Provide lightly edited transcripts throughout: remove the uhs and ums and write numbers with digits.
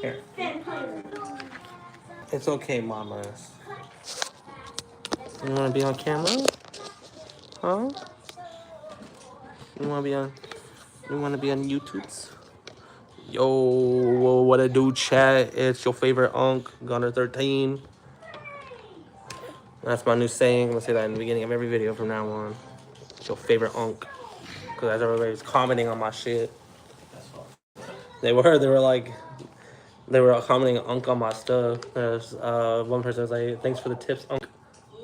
Here. It's okay, mamas. You wanna be on camera? Huh? You wanna be on? You wanna be on YouTube's? Yo, what it do, chat? It's your favorite Unk, Gunner13. That's my new saying. I'm gonna say that in the beginning of every video from now on. It's your favorite Unk. Because as everybody's commenting on my shit. They were like, they were commenting Unk on my stuff. There's one person was like, thanks for the tips, Unk.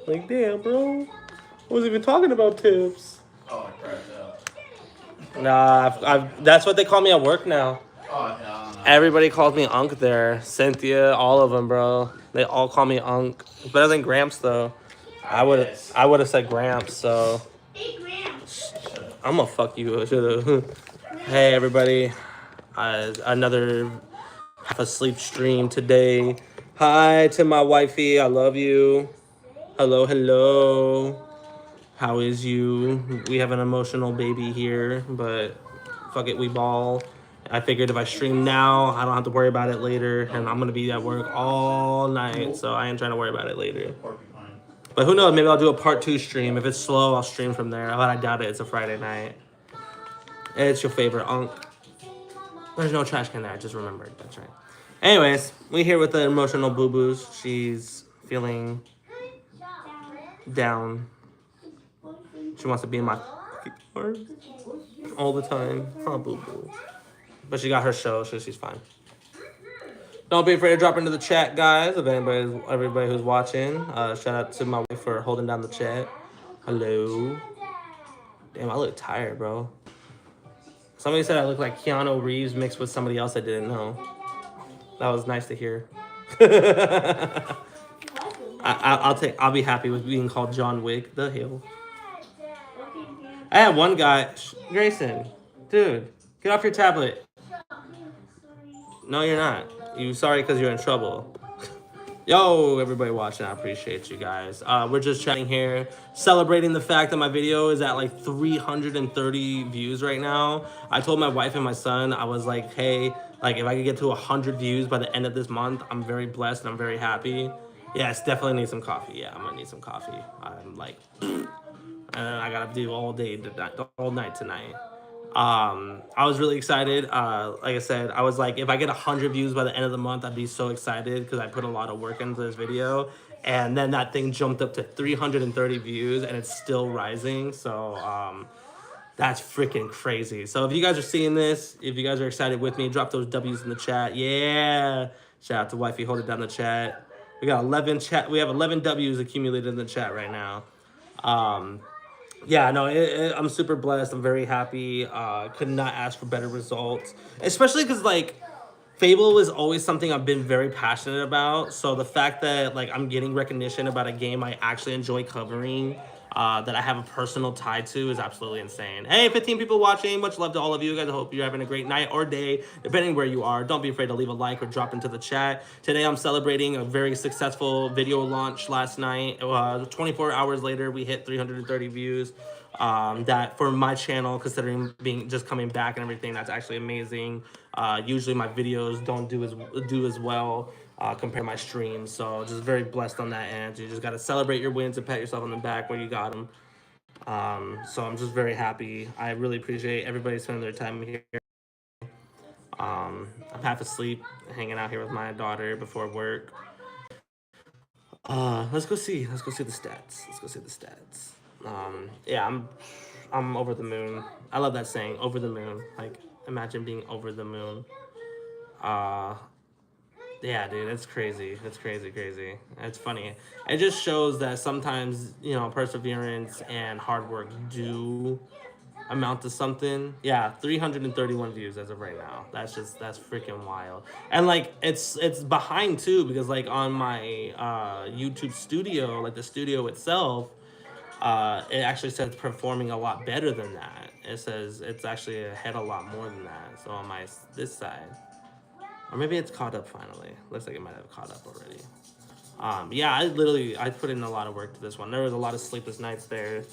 Like, damn, bro. I wasn't even talking about tips. Oh, I crashed out. Nah, that's what they call me at work now. Oh, hell no. Everybody calls me Unk there. Cynthia, all of them, bro. They all call me Unk. It's better than Gramps, though. I would have said Gramps, so. Hey, Gramps. I'm gonna fuck you. Should've. Hey, everybody. Another half asleep stream today. Hi to my wifey. I love you. Hello, hello. How is you? We have an emotional baby here, but fuck it, we ball. I figured if I stream now, I don't have to worry about it later, and I'm gonna be at work all night, so I ain't trying to worry about it later. Porcupine. But who knows? Maybe I'll do a part 2 stream. If it's slow, I'll stream from there. But I doubt it. It's a Friday night. It's your favorite Unk. There's no trash can there. I just remembered. That's right. Anyways, we here with the emotional boo boos. She's feeling down. She wants to be in my arms all the time. Huh, boo boo. But she got her show, so she's fine. Don't be afraid to drop into the chat, guys. If everybody who's watching, shout out to my wife for holding down the chat. Hello. Damn, I look tired, bro. Somebody said I look like Keanu Reeves mixed with somebody else I didn't know. That was nice to hear. I'll be happy with being called John Wick. The hell. I had one guy, Grayson, dude, get off your tablet. No, you're not. You sorry because you're in trouble. Yo, everybody watching, I appreciate you guys. We're just chatting here, celebrating the fact that my video is at like 330 views right now. I told my wife and my son, I was like, hey, like if I could get to 100 views by the end of this month, I'm very blessed and I'm very happy. Yes, definitely need some coffee. Yeah, I'm gonna need some coffee. I'm like, and I gotta do all day, all night tonight. I was really excited. Like I said, I was like, if I get 100 views by the end of the month, I'd be so excited because I put a lot of work into this video. And then that thing jumped up to 330 views and it's still rising. So that's freaking crazy. So if you guys are seeing this, if you guys are excited with me, drop those W's in the chat. Yeah. Shout out to Wifey, hold it down the chat. We got 11 chat. We have 11 W's accumulated in the chat right now. Yeah, no, I'm super blessed. I'm very happy. Could not ask for better results, especially because like Fable is always something I've been very passionate about. So the fact that like I'm getting recognition about a game I actually enjoy covering, that I have a personal tie to, is absolutely insane. Hey, 15 people watching. Much love to all of you guys. I hope you're having a great night or day, depending where you are. Don't be afraid to leave a like or drop into the chat. Today I'm celebrating a very successful video launch last night. 24 hours later, we hit 330 views. That for my channel, considering being just coming back and everything, that's actually amazing. Usually my videos don't do as well compared to my streams, so just very blessed on that end. You just got to celebrate your wins and pat yourself on the back when you got them. So I'm just very happy. I really appreciate everybody spending their time here. I'm half asleep, hanging out here with my daughter before work. Let's go see the stats. Let's go see the stats. Yeah, I'm over the moon. I love that saying, over the moon. Like, imagine being over the moon. Yeah, dude, it's crazy. It's crazy. It's funny. It just shows that sometimes, you know, perseverance and hard work do amount to something. Yeah, 331 views as of right now. That's freaking wild. And like it's behind too, because like on my YouTube studio, like the studio itself, it actually says performing a lot better than that. It says it's actually ahead a lot more than that. So on this side, or maybe it's caught up finally. Looks like it might have caught up already. Yeah, I put in a lot of work to this one. There was a lot of sleepless nights there.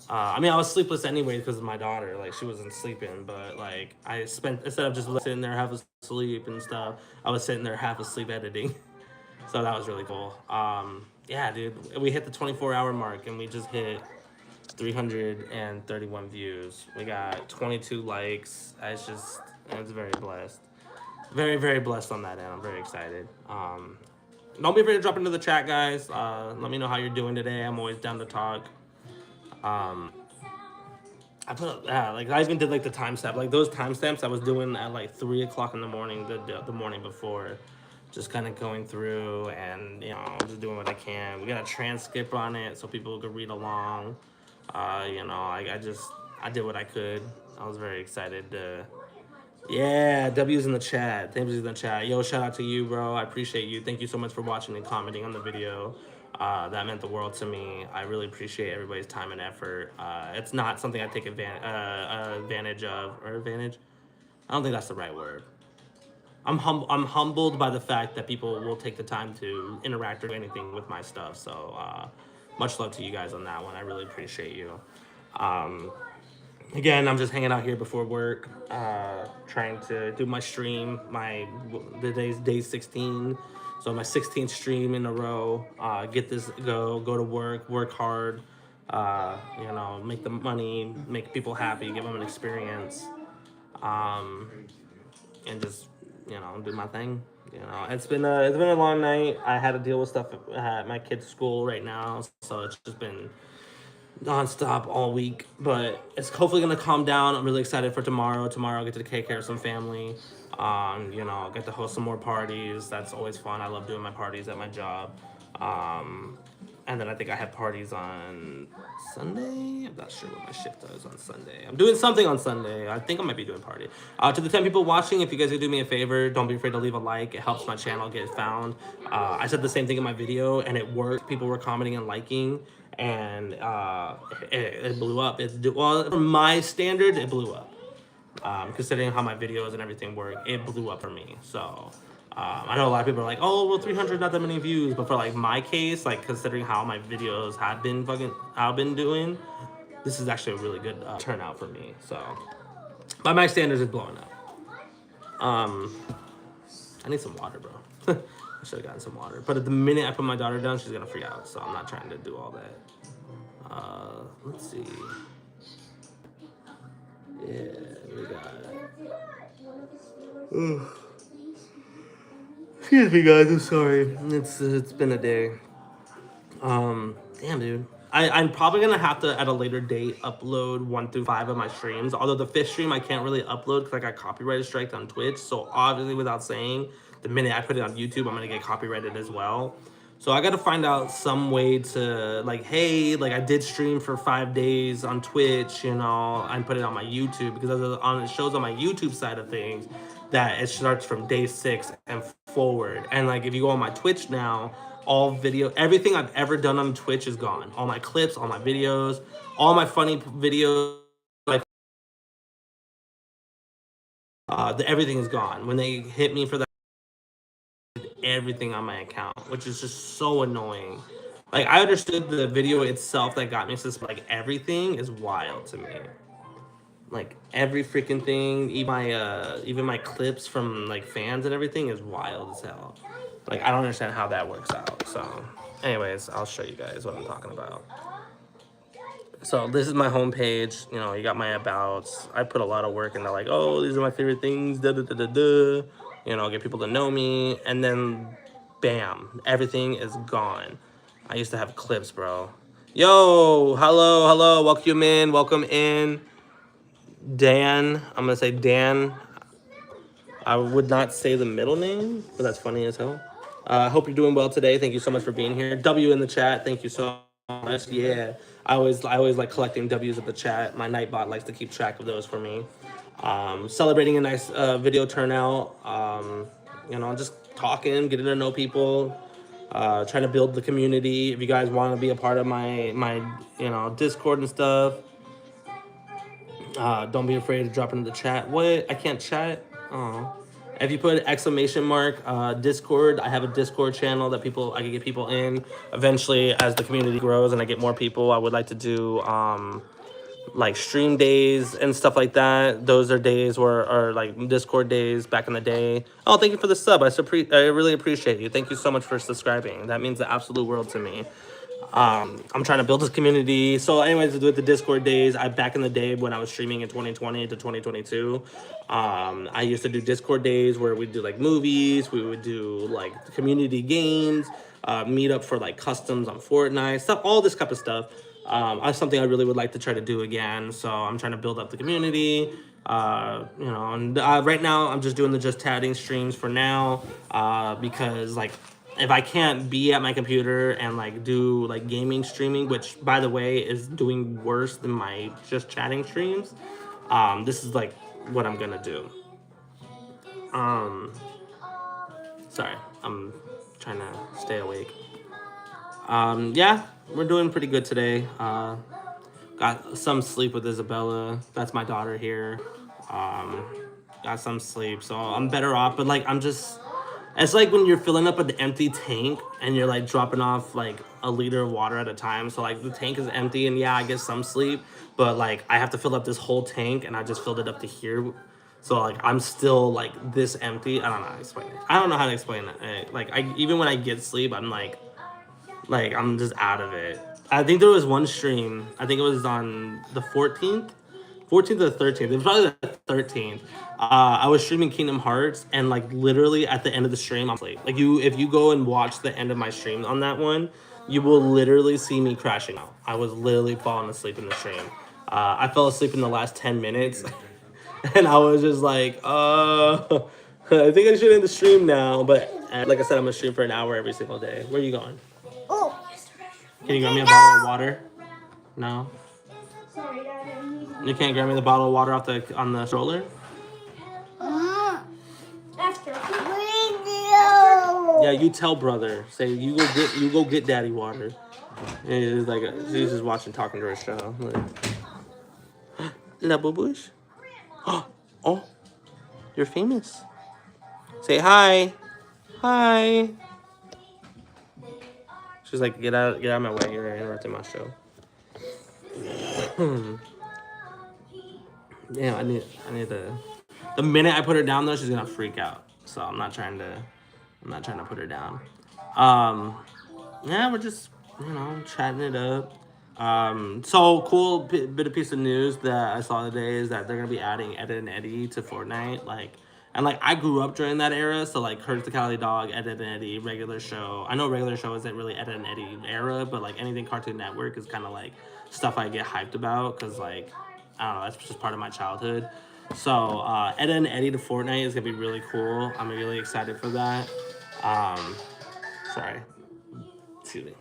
I mean, I was sleepless anyway because of my daughter. Like, she wasn't sleeping, but like, I spent instead of just sitting there half asleep and stuff, I was sitting there half asleep editing. So that was really cool. Yeah, dude, we hit the 24-hour mark and we just hit 331 views. We got 22 likes. It's very blessed. Very, very blessed on that end. I'm very excited. Don't be afraid to drop into the chat, guys. Let me know how you're doing today. I'm always down to talk. I put like I even did like the timestamp, like those timestamps I was doing at like 3 o'clock in the morning, the morning before, just kind of going through and just doing what I can. We got a transcript on it so people could read along. I did what I could. I was very excited to. Yeah, W's in the chat. W's in the chat. Yo, shout out to you, bro. I appreciate you. Thank you so much for watching and commenting on the video. That meant the world to me. I really appreciate everybody's time and effort. It's not something I take advantage of, or advantage. I don't think that's the right word. I'm humbled by the fact that people will take the time to interact or do anything with my stuff. So much love to you guys on that one. I really appreciate you. Again, I'm just hanging out here before work, trying to do my stream. Today's day 16, so my 16th stream in a row. Get this go to work hard. Make the money, make people happy, give them an experience, and just do my thing. It's been a long night. I had to deal with stuff at my kid's school right now, so it's just been nonstop all week, but it's hopefully gonna calm down. I'm really excited for tomorrow. Tomorrow I'll get to take care of some family. I'll get to host some more parties. That's always fun. I love doing my parties at my job. And then I think I have parties on Sunday. I'm not sure what my shift is on Sunday. I'm doing something on Sunday. I think I might be doing a party. To the 10 people watching, if you guys could do me a favor, don't be afraid to leave a like. It helps my channel get found. I said the same thing in my video, and it worked. People were commenting and liking, and it blew up. Well, from my standards, it blew up. Considering how my videos and everything work, it blew up for me. So I know a lot of people are like, oh, well, 300, not that many views. But for like my case, like considering how my videos have been doing, this is actually a really good turnout for me. So by my standards, it's blowing up. I need some water, bro. I should have gotten some water. But at the minute I put my daughter down, she's gonna freak out. So I'm not trying to do all that. Let's see. Yeah, we got it. Excuse me, guys. I'm sorry. It's been a day. Damn, dude. I'm probably gonna have to at a later date upload 1 through 5 of my streams. Although the 5th stream I can't really upload because I got copyright striked on Twitch. So obviously, without saying, the minute I put it on YouTube, I'm gonna get copyrighted as well. So I gotta find out some way to like, hey, like I did stream for 5 days on Twitch, and put it on my YouTube because it shows on my YouTube side of things that it starts from day 6 and forward. And like if you go on my Twitch now, everything I've ever done on Twitch is gone. All my clips, all my videos, all my funny videos, everything is gone. When they hit me for that, everything on my account, which is just so annoying. Like I understood the video itself that got me suspended. Like everything is wild to me. Like every freaking thing, even my clips from like fans and everything is wild as hell. Like I don't understand how that works out. So, anyways, I'll show you guys what I'm talking about. So this is my homepage. You got my abouts. I put a lot of work into like, oh, these are my favorite things. Da da da da da. Get people to know me, and then, bam, everything is gone. I used to have clips, bro. Yo, hello, welcome in. Dan, I'm gonna say Dan. I would not say the middle name, but that's funny as hell. I hope you're doing well today. Thank you so much for being here. W in the chat, thank you so much. Yeah, I always like collecting W's at the chat. My Nightbot likes to keep track of those for me. Celebrating a nice video turnout. Just talking, getting to know people. Trying to build the community. If you guys want to be a part of my Discord and stuff, don't be afraid to drop into the chat. What? I can't chat? Oh. If you put exclamation mark Discord, I have a Discord channel that I can get people in. Eventually, as the community grows and I get more people, I would like to do like stream days and stuff like that. Those are days where are like Discord days back in the day. Oh, thank you for the sub. I really appreciate you. Thank you so much for subscribing. That means the absolute world to me. I'm trying to build this community. So anyways, with the Discord days, back in the day when I was streaming in 2020 to 2022, I used to do Discord days where we'd do like movies, we would do like community games, meet up for like customs on Fortnite, stuff, all this type of stuff. That's something I really would like to try to do again. So I'm trying to build up the community. And right now I'm just doing the just chatting streams for now, because like if I can't be at my computer and like do like gaming streaming, which by the way is doing worse than my just chatting streams, this is like what I'm gonna do. Sorry, I'm trying to stay awake. Yeah, we're doing pretty good today. Got some sleep with Isabella. That's my daughter here. Got some sleep, so I'm better off. But like, it's like when you're filling up an empty tank and you're like dropping off like a liter of water at a time. So like the tank is empty and yeah, I get some sleep, but like I have to fill up this whole tank and I just filled it up to here. So like I'm still like this empty. I don't know how to explain it. I don't know how to explain it. Like even when I get sleep, I'm like I'm just out of it. I think there was one stream. I think it was on the 14th or the 13th. It was probably the 13th. I was streaming Kingdom Hearts, and like literally at the end of the stream, I'm asleep. Like if you go and watch the end of my stream on that one, you will literally see me crashing out. I was literally falling asleep in the stream. I fell asleep in the last 10 minutes, and I was just like, I think I should end the stream now. But like I said, I'm gonna stream for an hour every single day. Where are you going? Oh. Can you grab me a bottle of water? No. Sorry, Dad. You can't grab me the bottle of water on the stroller? After. Yeah, you tell brother. Say you go get daddy water. And it's like she's just talking to her show. Like, La Bubush? Oh, you're famous. Say hi. Hi. She's like, get out of my way. You're interrupting my show. Yeah, I need to. The minute I put her down though, she's gonna freak out. So I'm not trying to put her down. Yeah, we're just chatting it up. So cool bit of piece of news that I saw today is that they're gonna be adding Ed and Eddie to Fortnite. And I grew up during that era, so like Courage the Cowardly Dog, Ed and Eddie, Regular Show. I know Regular Show isn't really Ed and Eddie era, but like anything Cartoon Network is kind of like stuff I get hyped about because like I don't know, that's just part of my childhood. So Ed and Eddie to Fortnite is gonna be really cool. I'm really excited for that. Sorry, excuse me.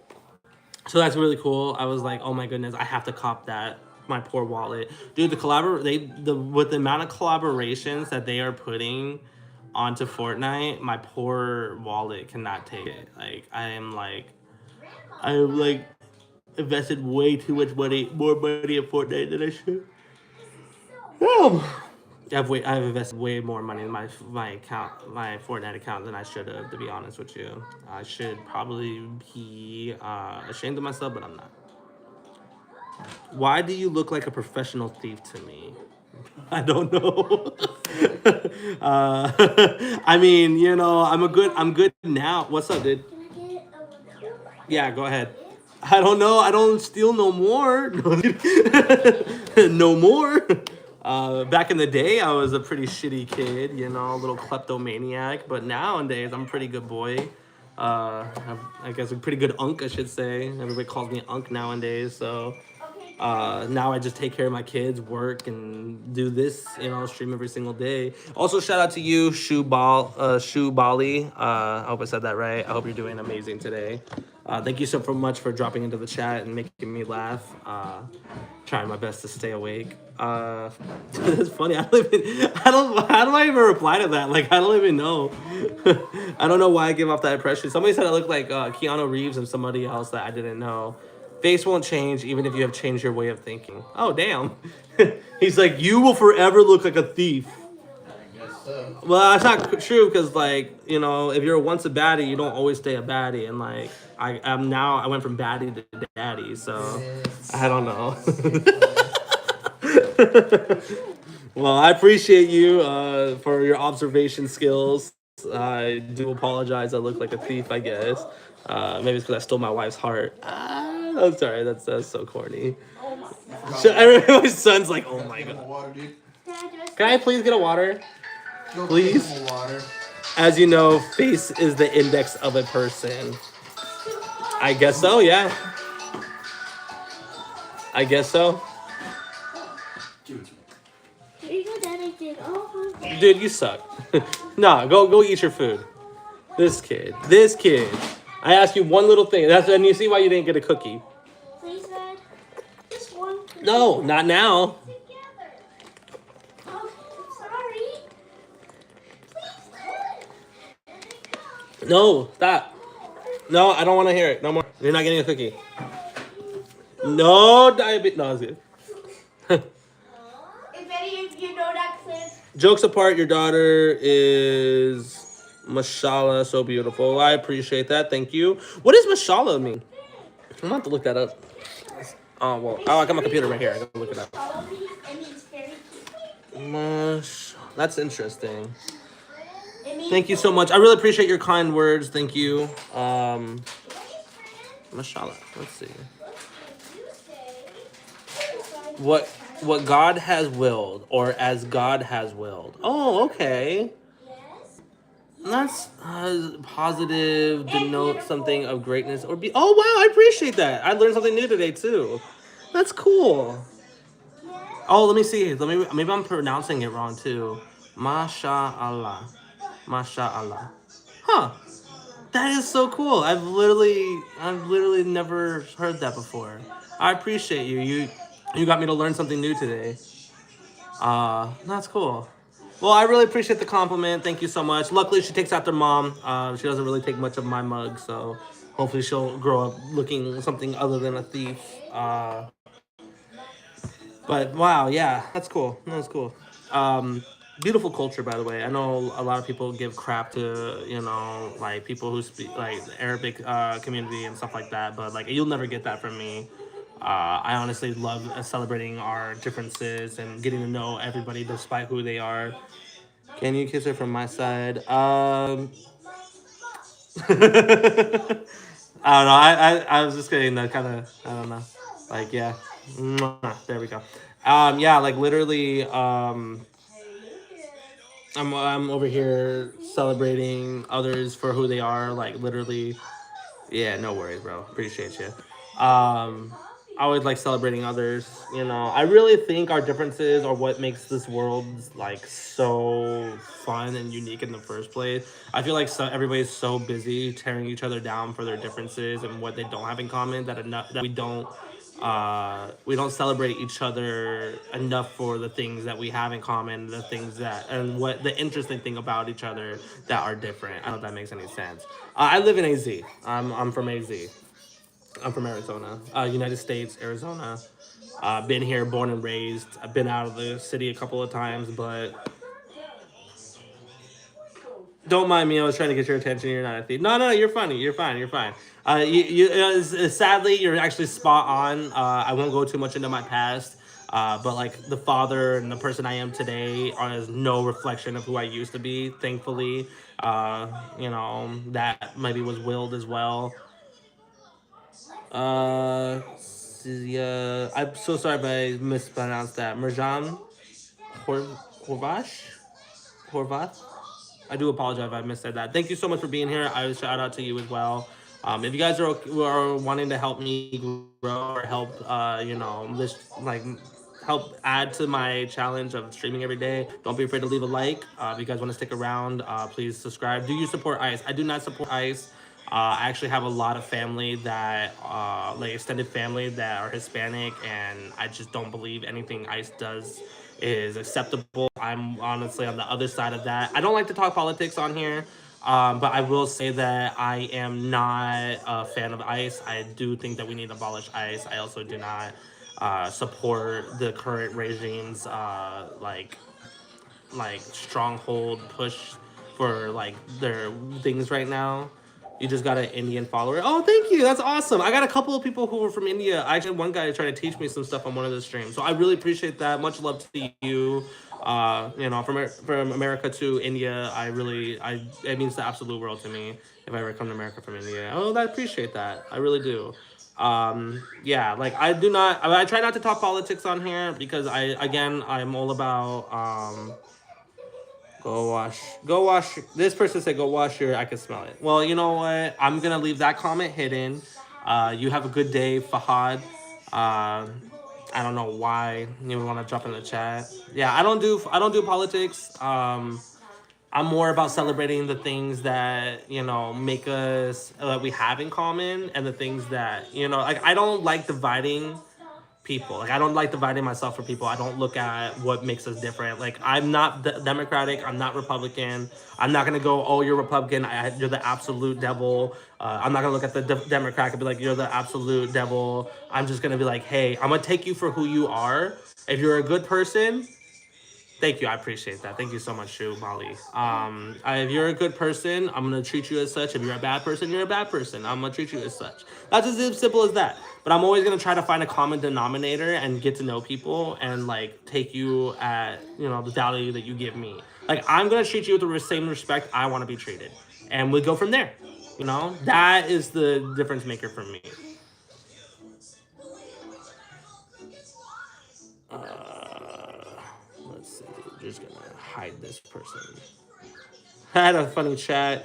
So that's really cool. I was like, oh my goodness, I have to cop that. My poor wallet, dude. With the amount of collaborations that they are putting onto Fortnite, my poor wallet cannot take it. I am invested way too much money, more money in Fortnite than I should. Oh, I've invested way more money in my Fortnite account than I should have. To be honest with you, I should probably be ashamed of myself, but I'm not. Why do you look like a professional thief to me? I don't know. I mean, I'm good now. What's up, dude? Yeah, go ahead. I don't know. I don't steal no more. No more. Back in the day, I was a pretty shitty kid, a little kleptomaniac. But nowadays, I'm a pretty good boy. I guess a pretty good unk, I should say. Everybody calls me unk nowadays, so... now I just take care of my kids, work, and do this, stream every single day. Also, shout out to you, Shoe Bali. I hope I said that right. I hope you're doing amazing today. Thank you so much for dropping into the chat and making me laugh. Trying my best to stay awake. It's funny. How do I even reply to that? I don't even know. I don't know why I give off that impression. Somebody said I look like Keanu Reeves and somebody else that I didn't know. Face won't change even if you have changed your way of thinking. Oh, damn. He's like, you will forever look like a thief. I guess stuff. Well, that's not true because, like, you know, if you're once a baddie, you don't always stay a baddie. And, like, I went from baddie to daddy, so I don't know. Well, I appreciate you for your observation skills. I do apologize. I look like a thief, I guess. Maybe it's because I stole my wife's heart. I'm sorry. That's so corny. My son's like, oh my god. Water, dude. Can I please get a water? Go Please? get some water. As you know, face is the index of a person. I guess so, yeah. I guess so. Give it to me. Here you go, Daddy. Did all of Dude, you suck. Nah, go eat your food. This kid. I asked you one little thing. And you see why you didn't get a cookie. Please, Dad. Just one. No, not now. Together. Oh, I'm sorry. Please, Dad. No, stop. No, I don't want to hear it. No more. You're not getting a cookie. No diabetes. No, it's good. If any of you know that clip, Jokes apart, your daughter is mashallah, so beautiful. I appreciate that. Thank you. What does mashallah mean? I'm gonna have to look that up. Oh well. Oh, I got my computer right here. I gotta look it up. all of these, and it's very cute. That's interesting. It means Thank you so much. I really appreciate your kind words. Thank you. Mashallah. Let's see. What God has willed, or as God has willed. Oh, okay. That's positive, denote something of greatness or be. Oh wow, I appreciate that. I learned something new today too. That's cool. Oh, let me see. Maybe I'm pronouncing it wrong too. Masha'Allah. Masha'Allah. Huh. That is so cool. I've literally never heard that before. I appreciate you. You got me to learn something new today. That's cool. Well, I really appreciate the compliment. Thank you so much. Luckily, she takes after mom. She doesn't really take much of my mug, so hopefully she'll grow up looking something other than a thief. But wow, yeah, that's cool. That's cool. Beautiful culture, by the way. I know a lot of people give crap to, you know, like people who speak like the Arabic community and stuff like that, but like you'll never get that from me. I honestly love celebrating our differences and getting to know everybody despite who they are. Can you kiss her from my side? I don't know. I was just getting that kind of, I don't know. Like, yeah. Mwah. There we go. Yeah, like literally, I'm over here celebrating others for who they are. Like literally, yeah. No worries, bro. Appreciate you. I always like celebrating others. You know, I really think our differences are what makes this world like so fun and unique in the first place. I feel like everybody's so busy tearing each other down for their differences and what they don't have in common that we don't celebrate each other enough for the things that we have in common, the things that and what the interesting thing about each other that are different. I don't know if that makes any sense. I live in AZ. I'm from AZ. I'm from Arizona, United States, Arizona. Been here, born and raised. I've been out of the city a couple of times, but don't mind me. I was trying to get your attention. You're not a thief. No, you're funny. You're fine. You're fine. Sadly, you're actually spot on. I won't go too much into my past, but like the father and the person I am today is no reflection of who I used to be. Thankfully, you know that maybe was willed as well. Yeah, I'm so sorry if I mispronounced that. Mirjan Horvath? Horvath? I do apologize if I missaid that. Thank you so much for being here. I shout out to you as well. If you guys are wanting to help me grow or help, you know, this like help add to my challenge of streaming every day, don't be afraid to leave a like. If you guys want to stick around, please subscribe. Do you support ICE? I do not support ICE. I actually have a lot of family that, like extended family that are Hispanic, and I just don't believe anything ICE does is acceptable. I'm honestly on the other side of that. I don't like to talk politics on here, but I will say that I am not a fan of ICE. I do think that we need to abolish ICE. I also do not support the current regime's like like stronghold push for like their things right now. You just got an Indian follower. Oh, thank you. That's awesome. I got a couple of people who were from India. I actually one guy trying to teach me some stuff on one of the streams. So I really appreciate that. Much love to you. You know, from America to India, it means the absolute world to me if I ever come to America from India. Oh, I appreciate that. I really do. Yeah, like I try not to talk politics on here because I'm all about go wash. This person said go wash your, I can smell it. Well, you know what? I'm gonna leave that comment hidden. You have a good day, Fahad. I don't know why you want to jump in the chat. Yeah, I don't do politics. I'm more about celebrating the things that, you know, make us that we have in common, and the things that, you know, like I don't like dividing people. Like I don't like dividing myself for people. I don't look at what makes us different. Like I'm not Democratic. I'm not Republican. I'm not gonna go, oh, you're Republican. You're the absolute devil. I'm not gonna look at the Democrat and be like, you're the absolute devil. I'm just gonna be like, hey, I'm gonna take you for who you are. If you're a good person, thank you. I appreciate that. Thank you so much, Shu Molly. If you're a good person, I'm gonna treat you as such. If you're a bad person, you're a bad person. I'm gonna treat you as such. That's as simple as that. But I'm always gonna try to find a common denominator and get to know people and like take you at, you know, the value that you give me. Like I'm gonna treat you with the same respect I want to be treated, and we go from there. You know, that is the difference maker for me. Let's see. Just gonna hide this person. I had a funny chat.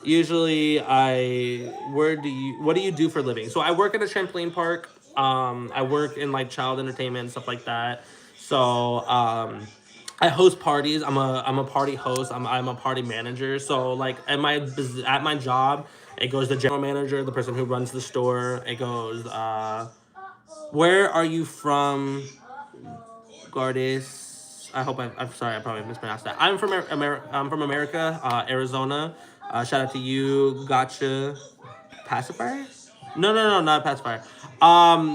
Usually, what do you do for a living? So I work at a trampoline park. I work in like child entertainment and stuff like that. So I host parties. I'm a party host. I'm a party manager. So like at my job, it goes the general manager, the person who runs the store. It goes, where are you from, Gardis? I'm sorry, I probably mispronounced that. I'm from I'm from America, Arizona. Shout out to you, gotcha. Pacifier? No, not pacifier.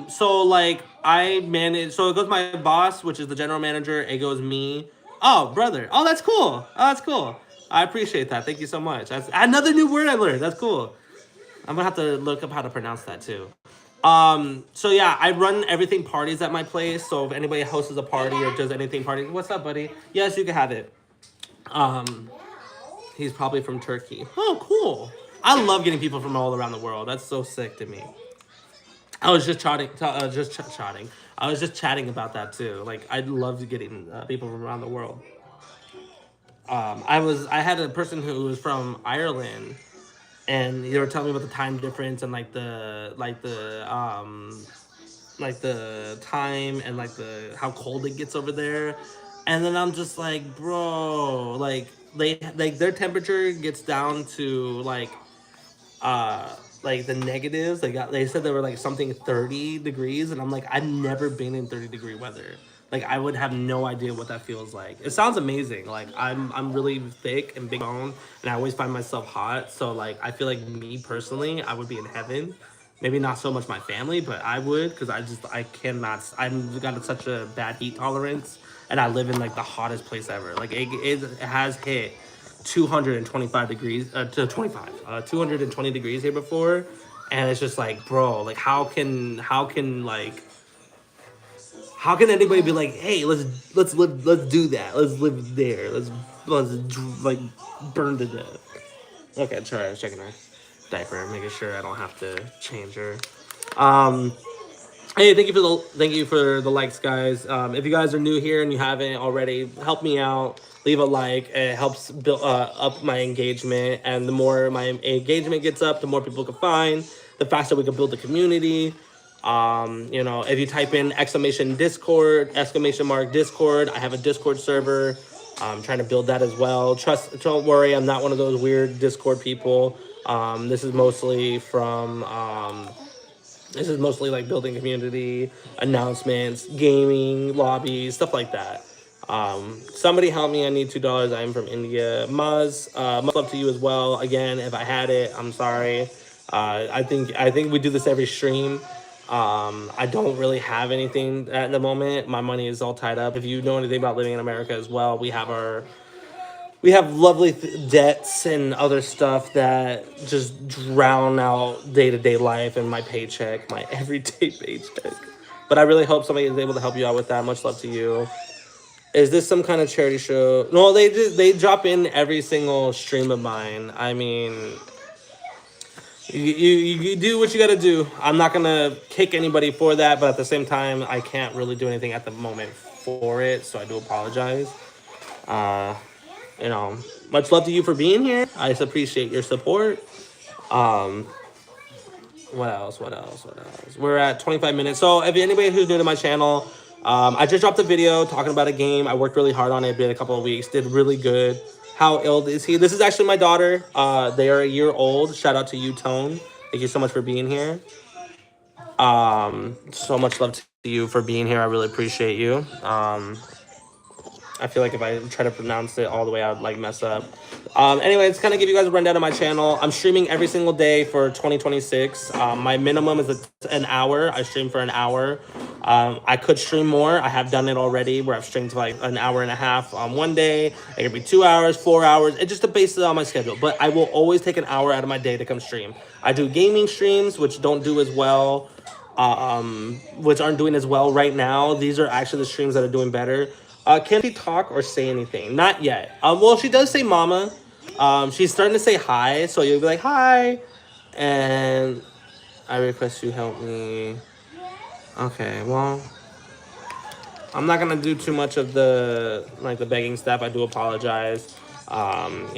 So like I manage. So it goes my boss, which is the general manager. It goes me. Oh, brother. Oh, that's cool. Oh, that's cool. I appreciate that. Thank you so much. That's another new word I learned. That's cool. I'm gonna have to look up how to pronounce that too. So yeah, I run everything parties at my place. So if anybody hosts a party or does anything party, what's up, buddy? Yes, you can have it. He's probably from Turkey. Oh, cool. I love getting people from all around the world. That's so sick to me. I was just chatting. I was just chatting about that too. Like I love getting people from around the world. I had a person who was from Ireland, and they were telling me about the time difference and like the time and like the how cold it gets over there. And then I'm just like, bro, like their temperature gets down to like the negatives. They said they were like something 30 degrees, and I'm like, I've never been in 30-degree weather. Like I would have no idea what that feels like. It sounds amazing. Like I'm really thick and big boned, and I always find myself hot. So like I feel like me personally, I would be in heaven. Maybe not so much my family, but I would, because I cannot. I've got such a bad heat tolerance, and I live in like the hottest place ever. Like it has hit 225 degrees to 220 degrees here before, and it's just like, bro, like how can anybody be like, hey, let's do that, let's live there, let's like burn to death. Okay, sorry, I was checking her diaper, making sure I don't have to change her. Hey, thank you for the likes, guys. If you guys are new here and you haven't already, help me out. Leave a like. It helps build up my engagement, and the more my engagement gets up, the more people can find. The faster we can build the community. You know, if you type in !Discord, !Discord, I have a Discord server. I'm trying to build that as well. Don't worry, I'm not one of those weird Discord people. This is mostly like building community, announcements, gaming, lobbies, stuff like that. Somebody help me, I need $2. I am from India. Muzz, much love to you as well. Again, if I had it, I'm sorry. I think we do this every stream. I don't really have anything at the moment. My money is all tied up. If you know anything about living in America as well, we have lovely debts and other stuff that just drown out day-to-day life and my paycheck, my everyday paycheck. But I really hope somebody is able to help you out with that. Much love to you. Is this some kind of charity show? No, they drop in every single stream of mine. I mean, you do what you gotta do. I'm not gonna kick anybody for that, but at the same time, I can't really do anything at the moment for it, so I do apologize. Uh, much love to you for being here. I just appreciate your support. Um, what else? We're at 25 minutes. So if anybody who's new to my channel, I just dropped a video talking about a game. I worked really hard on it. Been a couple of weeks. Did really good. How ill is he? This is actually my daughter. They are a year old. Shout out to you, Tone. Thank you so much for being here. So much love to you for being here. I really appreciate you. I feel like if I try to pronounce it all the way, I would like mess up. Anyway, it's kind of give you guys a rundown of my channel. I'm streaming every single day for 2026. My minimum is an hour. I stream for an hour. I could stream more. I have done it already where I've streamed for like an hour and a half on one day. It could be 2 hours, 4 hours. It just depends on my schedule. But I will always take an hour out of my day to come stream. I do gaming streams, which don't do as well, which aren't doing as well right now. These are actually the streams that are doing better. Can she talk or say anything? Not yet. Well, she does say mama. She's starting to say hi, so you'll be like, hi. And I request you help me. Okay, well, I'm not going to do too much of the begging stuff. I do apologize. Sorry,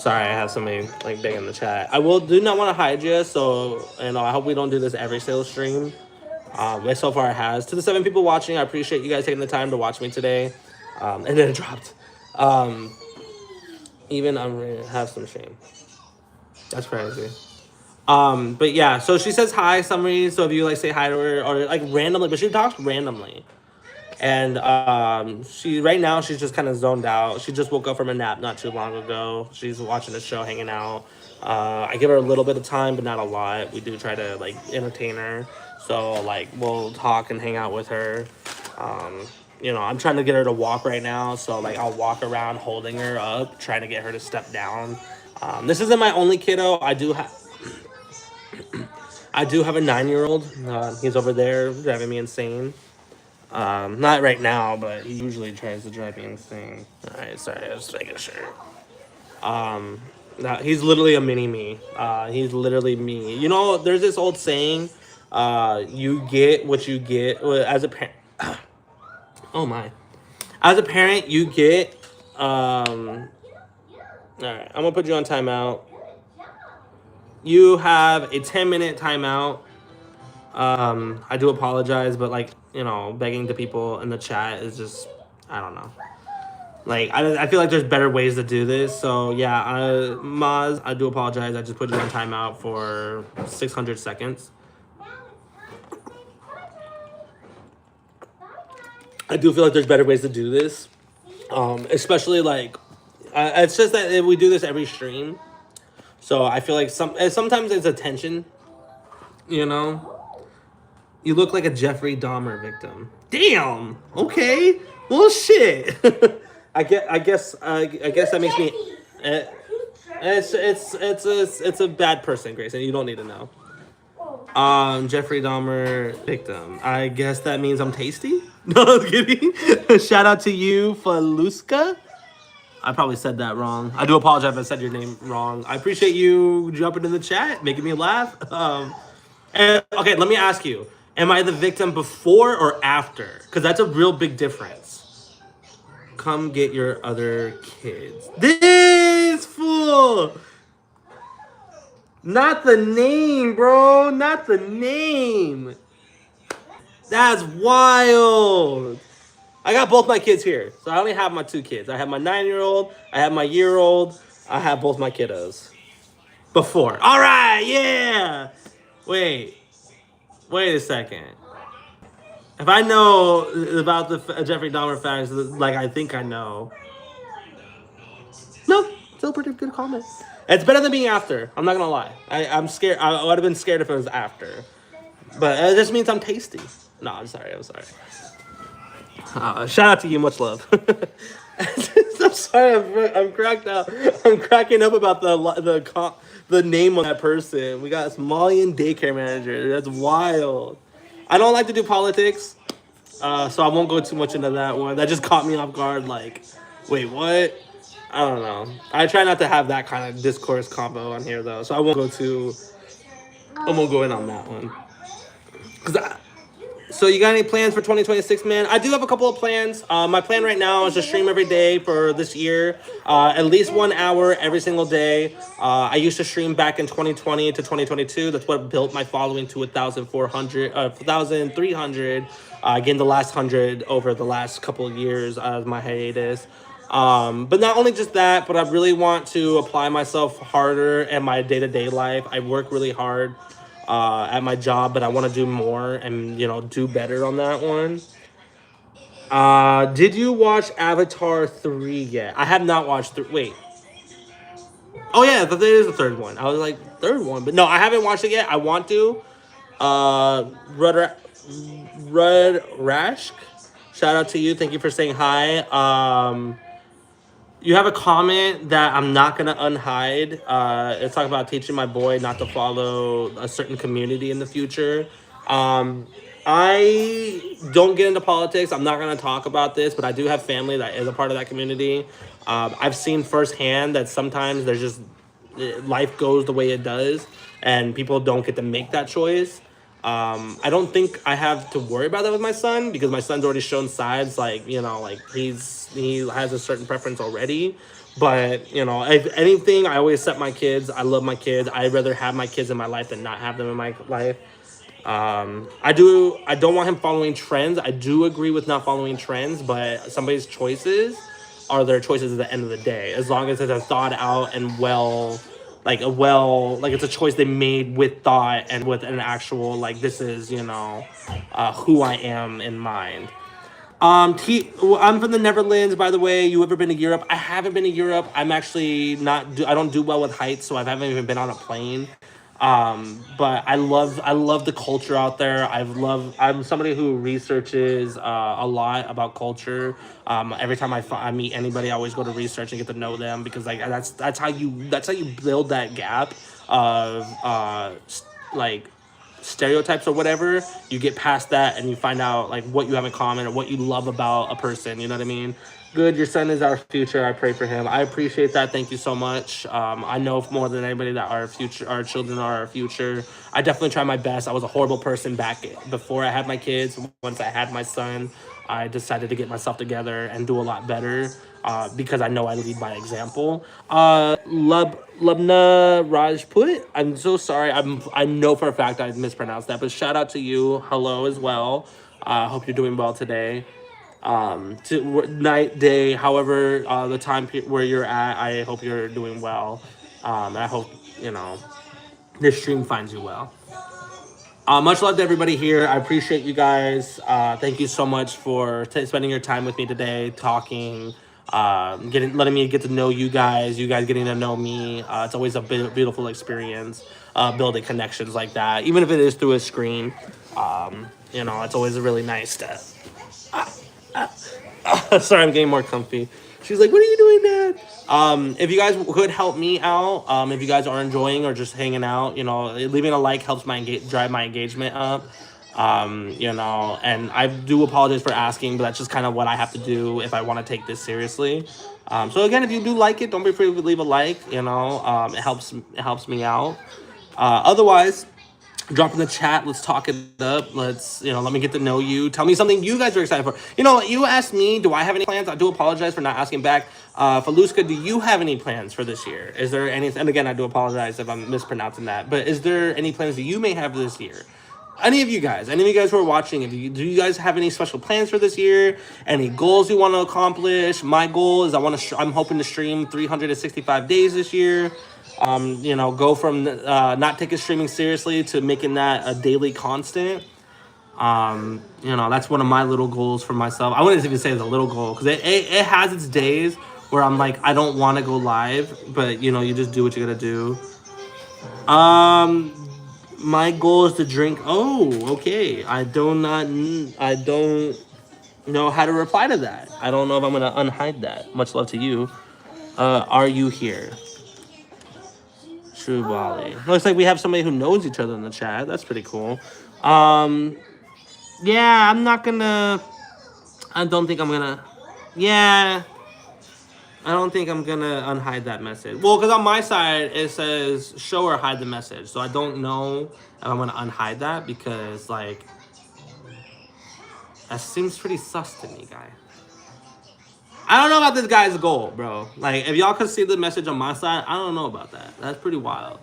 I have somebody big in the chat. I do not want to hide you, so, I hope we don't do this every single stream. But so far it has. To the 7 people watching, I appreciate you guys taking the time to watch me today. And then it dropped. Even I'm gonna have some shame. That's crazy. But yeah, so she says hi, summary. So if you say hi to her or randomly, but she talks randomly. And right now she's just kind of zoned out. She just woke up from a nap not too long ago. She's watching the show, hanging out. I give her a little bit of time, but not a lot. We do try to entertain her. So we'll talk and hang out with her. I'm trying to get her to walk right now. So I'll walk around holding her up, trying to get her to step down. This isn't my only kiddo. I do have a 9-year-old. He's over there driving me insane. Not right now, but he usually tries to drive me insane. Alright, sorry, I was making sure. He's literally a mini me. He's literally me. There's this old saying, you get what you get. As a parent, oh my. As a parent, you get, alright, I'm gonna put you on timeout. You have a 10-minute timeout. I do apologize, but begging to people in the chat is just, I don't know. I feel like there's better ways to do this. So yeah, Maz, I do apologize. I just put you on timeout for 600 seconds. I do feel like there's better ways to do this. Especially it's just that we do this every stream. So I feel like sometimes it's attention, You look like a Jeffrey Dahmer victim. Damn. Okay. Well, shit. I guess that makes me. It's a bad person, Grace, and you don't need to know. Jeffrey Dahmer victim. I guess that means I'm tasty. No, I'm kidding. Shout out to you, Faluska. I probably said that wrong. I do apologize if I said your name wrong. I appreciate you jumping in the chat, making me laugh. And okay, let me ask you. Am I the victim before or after? Because that's a real big difference. Come get your other kids. This fool! Not the name, bro. Not the name. That's wild. I got both my kids here. So I only have my 2 kids. I have my 9-year-old. I have my year-old. I have both my kiddos. Before. All right, yeah. Wait a second. If I know about the Jeffrey Dahmer facts, I think I know. No, still pretty good comment. It's better than being after. I'm not gonna lie. I'm scared. I would have been scared if it was after. But it just means I'm tasty. No, I'm sorry. Shout out to you. Much love. I'm sorry. I'm cracked out. I'm cracking up about the name of that person. We got Somalian daycare manager. That's wild. I don't like to do politics, so I won't go too much into that one. That just caught me off guard. Like, wait, what? I don't know. I try not to have that kind of discourse combo on here though, so I won't go in on that one. So you got any plans for 2026, man? I do have a couple of plans. My plan right now is to stream every day for this year, at least 1 hour every single day. I used to stream back in 2020 to 2022. That's what built my following to 1,300. Again, the last 100 over the last couple of years of my hiatus. But not only just that, but I really want to apply myself harder in my day-to-day life. I work really hard at my job, but I want to do more and do better on that one. Did you watch Avatar 3 yet? I have not watched wait. Oh yeah, that is the third one. I was like third one, but no, I haven't watched it yet. I want to. Rud Rashk, shout out to you. Thank you for saying hi. You have a comment that I'm not gonna unhide. It's talking about teaching my boy not to follow a certain community in the future. I don't get into politics. I'm not gonna talk about this, but I do have family that is a part of that community. I've seen firsthand that sometimes there's just life goes the way it does, and people don't get to make that choice. I don't think I have to worry about that with my son because my son's already shown sides like like he has a certain preference already. But if anything, I always set my kids. I love my kids. I'd rather have my kids in my life than not have them in my life. I don't want him following trends. I do agree with not following trends, but somebody's choices are their choices at the end of the day. As long as it's a thought out and like it's a choice they made with thought and with an actual this is who I am in mind. I'm from the Netherlands, by the way. You ever been to Europe? I haven't been to Europe. I'm actually I don't do well with heights, so I haven't even been on a plane. But I love the culture out there. I'm somebody who researches a lot about culture. Every time I meet anybody, I always go to research and get to know them because that's how you build that gap of like stereotypes or whatever. You get past that and you find out like what you have in common or what you love about a person. You know what I mean? Good, your son is our future. I pray for him. I appreciate that. Thank you so much. I know more than anybody that our children are our future. I definitely try my best. I was a horrible person back before I had my kids. Once I had my son, I decided to get myself together and do a lot better because I know I lead by example. Lubna Rajput. I'm so sorry. I know for a fact I mispronounced that, but shout out to you. Hello as well. I hope you're doing well today. To night, day, however the time where you're at. I hope you're doing well. And I hope this stream finds you well. Much love to everybody here. I appreciate you guys. Thank you so much for spending your time with me today, talking, letting me get to know you guys getting to know me. It's always a beautiful experience, building connections like that, even if it is through a screen. It's always really nice to. Sorry, I'm getting more comfy. She's like, "What are you doing, Dad?" If you guys could help me out, if you guys are enjoying or just hanging out, leaving a like helps drive my engagement up. And I do apologize for asking, but that's just kind of what I have to do if I want to take this seriously. So again, if you do like it, don't be afraid to leave a like. It helps me out. Otherwise, drop in the chat. Let's talk it up. Let's, let me get to know you. Tell me something you guys are excited for. You asked me, do I have any plans? I do apologize for not asking back. Faluska, do you have any plans for this year? Is there any, and again, I do apologize if I'm mispronouncing that, but is there any plans that you may have this year? Any of you guys who are watching, do you guys have any special plans for this year? Any goals you want to accomplish? My goal is I'm hoping to stream 365 days this year. Go from not taking streaming seriously to making that a daily constant. That's one of my little goals for myself. I wouldn't even say it's a little goal because it has its days where I'm like, I don't want to go live, but you just do what you gotta do. My goal is to drink. Oh, okay. I don't know how to reply to that. I don't know if I'm gonna unhide that. Much love to you. Are you here? True Bali. Looks like we have somebody who knows each other in the chat. That's pretty cool. Yeah, I'm not gonna. I don't think I'm gonna. Yeah, I don't think I'm gonna unhide that message. Well, because on my side it says show or hide the message, so I don't know if I'm gonna unhide that because like that seems pretty sus to me, guy. I don't know about this guy's goal, bro. Like, if y'all could see the message on my side, I don't know about that. That's pretty wild.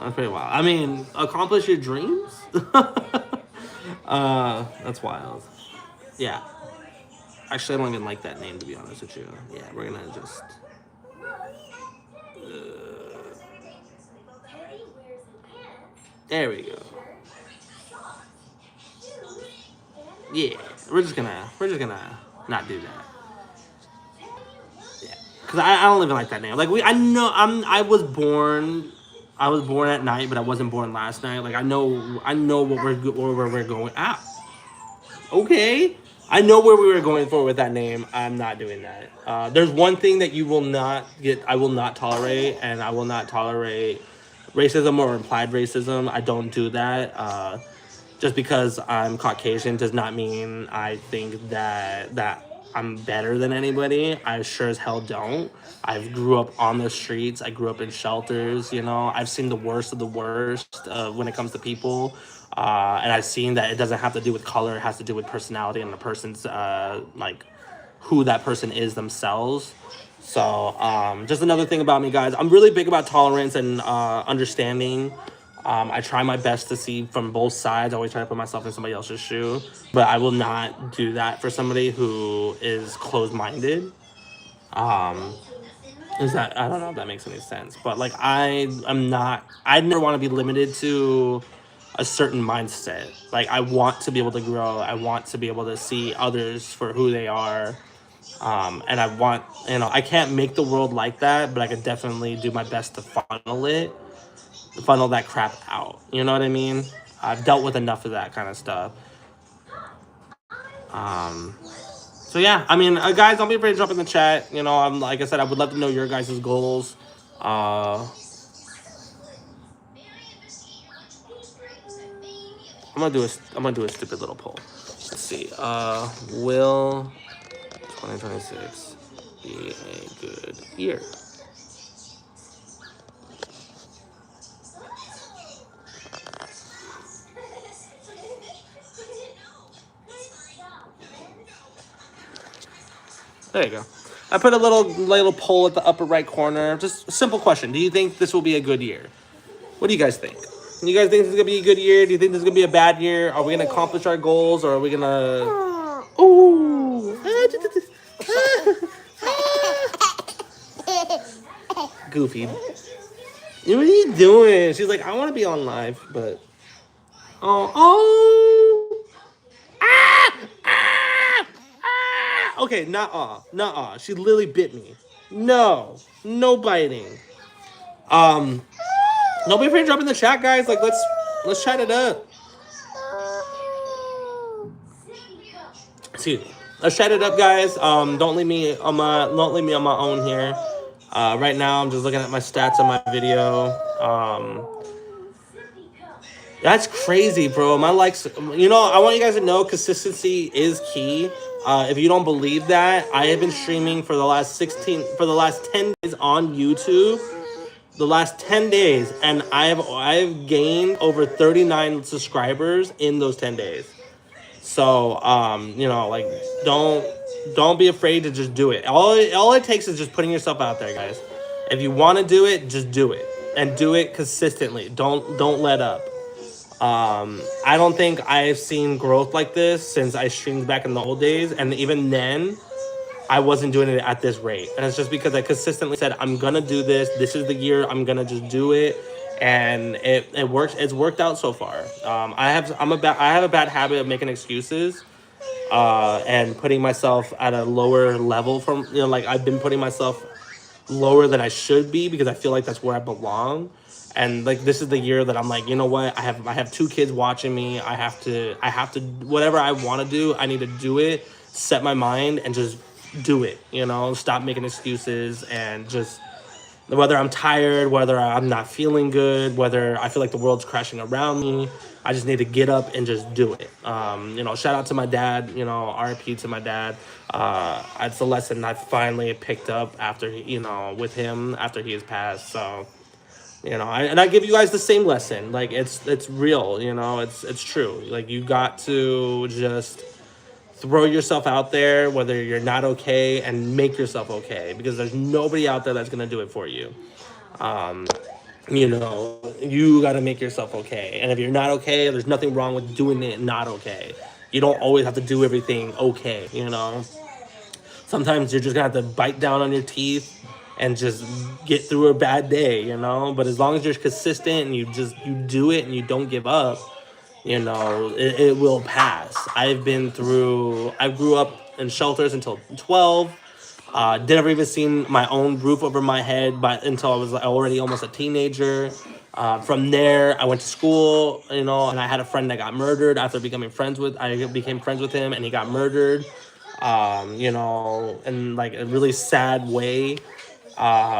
That's pretty wild. I mean, accomplish your dreams? That's wild. Yeah. Actually, I don't even like that name, to be honest with you. Yeah, we're gonna just... there we go. Yeah, we're just gonna not do that. Yeah, cause I don't even like that name. Like I was born at night, but I wasn't born last night. Like I know where we're going. Ah, okay. I know where we were going for with that name. I'm not doing that. There's one thing that you will not get. I will not tolerate, and I will not tolerate racism or implied racism. I don't do that. Just because I'm Caucasian does not mean I think that I'm better than anybody. I sure as hell don't. I grew up on the streets. I grew up in shelters. You know, I've seen the worst of the worst when it comes to people. And I've seen that it doesn't have to do with color. It has to do with personality and the person's like who that person is themselves. So just another thing about me, guys. I'm really big about tolerance and understanding. I try my best to see from both sides. I always try to put myself in somebody else's shoe. But I will not do that for somebody who is closed-minded. Is that, I don't know if that makes any sense. But like I never want to be limited to a certain mindset. Like I want to be able to grow. I want to be able to see others for who they are. And I want, I can't make the world like that, but I can definitely do my best to funnel that crap out. You know what I mean? I've dealt with enough of that kind of stuff. So yeah, I mean, guys, don't be afraid to jump in the chat. I'm like I said, I would love to know your guys' goals. I'm gonna do a stupid little poll. Let's see. Will 2026 be a good year? There you go. I put a little poll at the upper right corner. Just a simple question. Do you think this will be a good year? What do you guys think? Do you guys think this is going to be a good year? Do you think this is going to be a bad year? Are we going to accomplish our goals, or are we going to... Ooh. Goofy. What are you doing? She's like, I want to be on live, but... Okay, nuh-uh. She literally bit me. No biting. Don't be afraid to drop in the chat, guys. Like, let's chat it up. Excuse me. Let's chat it up, guys. Don't leave me on my own here. Right now, I'm just looking at my stats on my video. That's crazy, bro. My likes, I want you guys to know consistency is key. If you don't believe that, I have been streaming for the last 10 days on YouTube. The last 10 days, and I've gained over 39 subscribers in those 10 days. So, like, don't be afraid to just do it. All it takes is just putting yourself out there, guys. If you want to do it, just do it, and do it consistently. Don't let up. I don't think I've seen growth like this since I streamed back in the old days, and even then, I wasn't doing it at this rate. And it's just because I consistently said, I'm gonna do this. This is the year I'm gonna just do it. And it works. It's worked out so far. I have a bad habit of making excuses, and putting myself at a lower level from, like I've been putting myself lower than I should be because I feel like that's where I belong. And like this is the year that I'm like, you know what? I have 2 kids watching me. I have to whatever I want to do, I need to do it. Set my mind and just do it. Stop making excuses and just whether I'm tired, whether I'm not feeling good, whether I feel like the world's crashing around me, I just need to get up and just do it. Shout out to my dad, RIP to my dad. It's a lesson I finally picked up after, with him after he has passed. So, I give you guys the same lesson. Like it's real, it's true. Like you got to just throw yourself out there, whether you're not okay, and make yourself okay because there's nobody out there that's gonna do it for you. You got to make yourself okay. And if you're not okay, there's nothing wrong with doing it not okay. You don't always have to do everything okay. Sometimes you're just going to have to bite down on your teeth and just get through a bad day. But as long as you're consistent and you do it and you don't give up, it will pass. I grew up in shelters until 12. Never even seen my own roof over my head until I was already almost a teenager. From there, I went to school, and I had a friend that got murdered after I became friends with him, and he got murdered, in like a really sad way,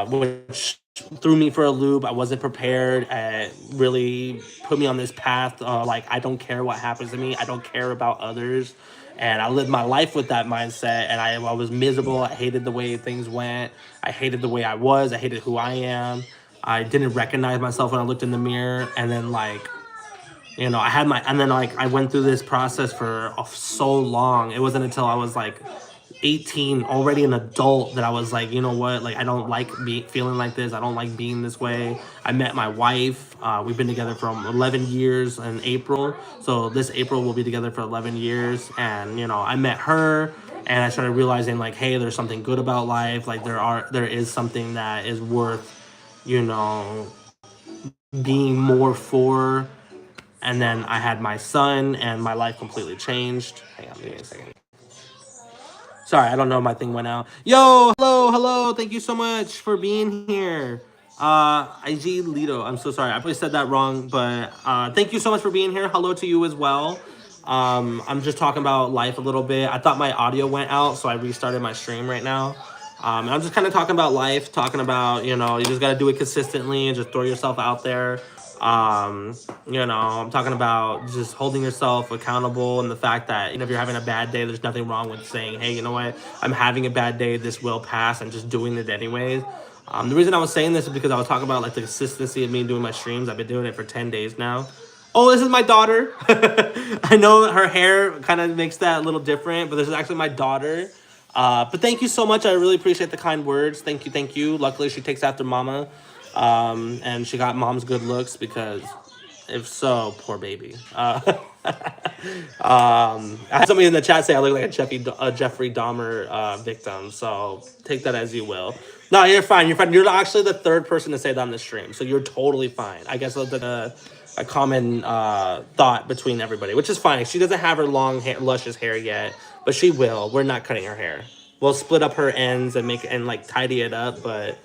which threw me for a loop. I wasn't prepared. It really put me on this path. Like, I don't care what happens to me. I don't care about others. And I lived my life with that mindset, and I was miserable. I hated the way things went. I hated the way I was. I hated who I am. I didn't recognize myself when I looked in the mirror. And then, I went through this process for so long. It wasn't until I was like 18, already an adult, that I was like, you know what? Like, I don't like feeling like this. I don't like being this way. I met my wife. We've been together for 11 years in April. So this April we'll be together for 11 years. And, I met her and I started realizing like, hey, there's something good about life. Like there is something that is worth, being more for. And then I had my son and my life completely changed. Hang on, give me a second. Sorry, I don't know. My thing went out. Yo, hello. Thank you so much for being here. IG Lido. I'm so sorry. I probably said that wrong, but thank you so much for being here. Hello to you as well. I'm just talking about life a little bit. I thought my audio went out, so I restarted my stream right now. And I'm just kind of talking about life, talking about, you just got to do it consistently and just throw yourself out there. I'm talking about just holding yourself accountable and the fact that, if you're having a bad day, there's nothing wrong with saying, hey, you know what, I'm having a bad day, this will pass, and just doing it anyways. The reason I was saying this is because I was talking about like the consistency of me doing my streams. I've been doing it for 10 days now. Oh, this is my daughter. I know her hair kind of makes that a little different, but this is actually my daughter. But thank you so much. I really appreciate the kind words. Thank you. Luckily, she takes after mama. And she got mom's good looks because if so, poor baby. I had somebody in the chat say I look like a Jeffrey Dahmer victim. So take that as you will. No, you're fine. You're actually the third person to say that on the stream. So you're totally fine. I guess that's a common thought between everybody, which is fine. She doesn't have her long, luscious hair yet, but she will. We're not cutting her hair. We'll split up her ends and like tidy it up, but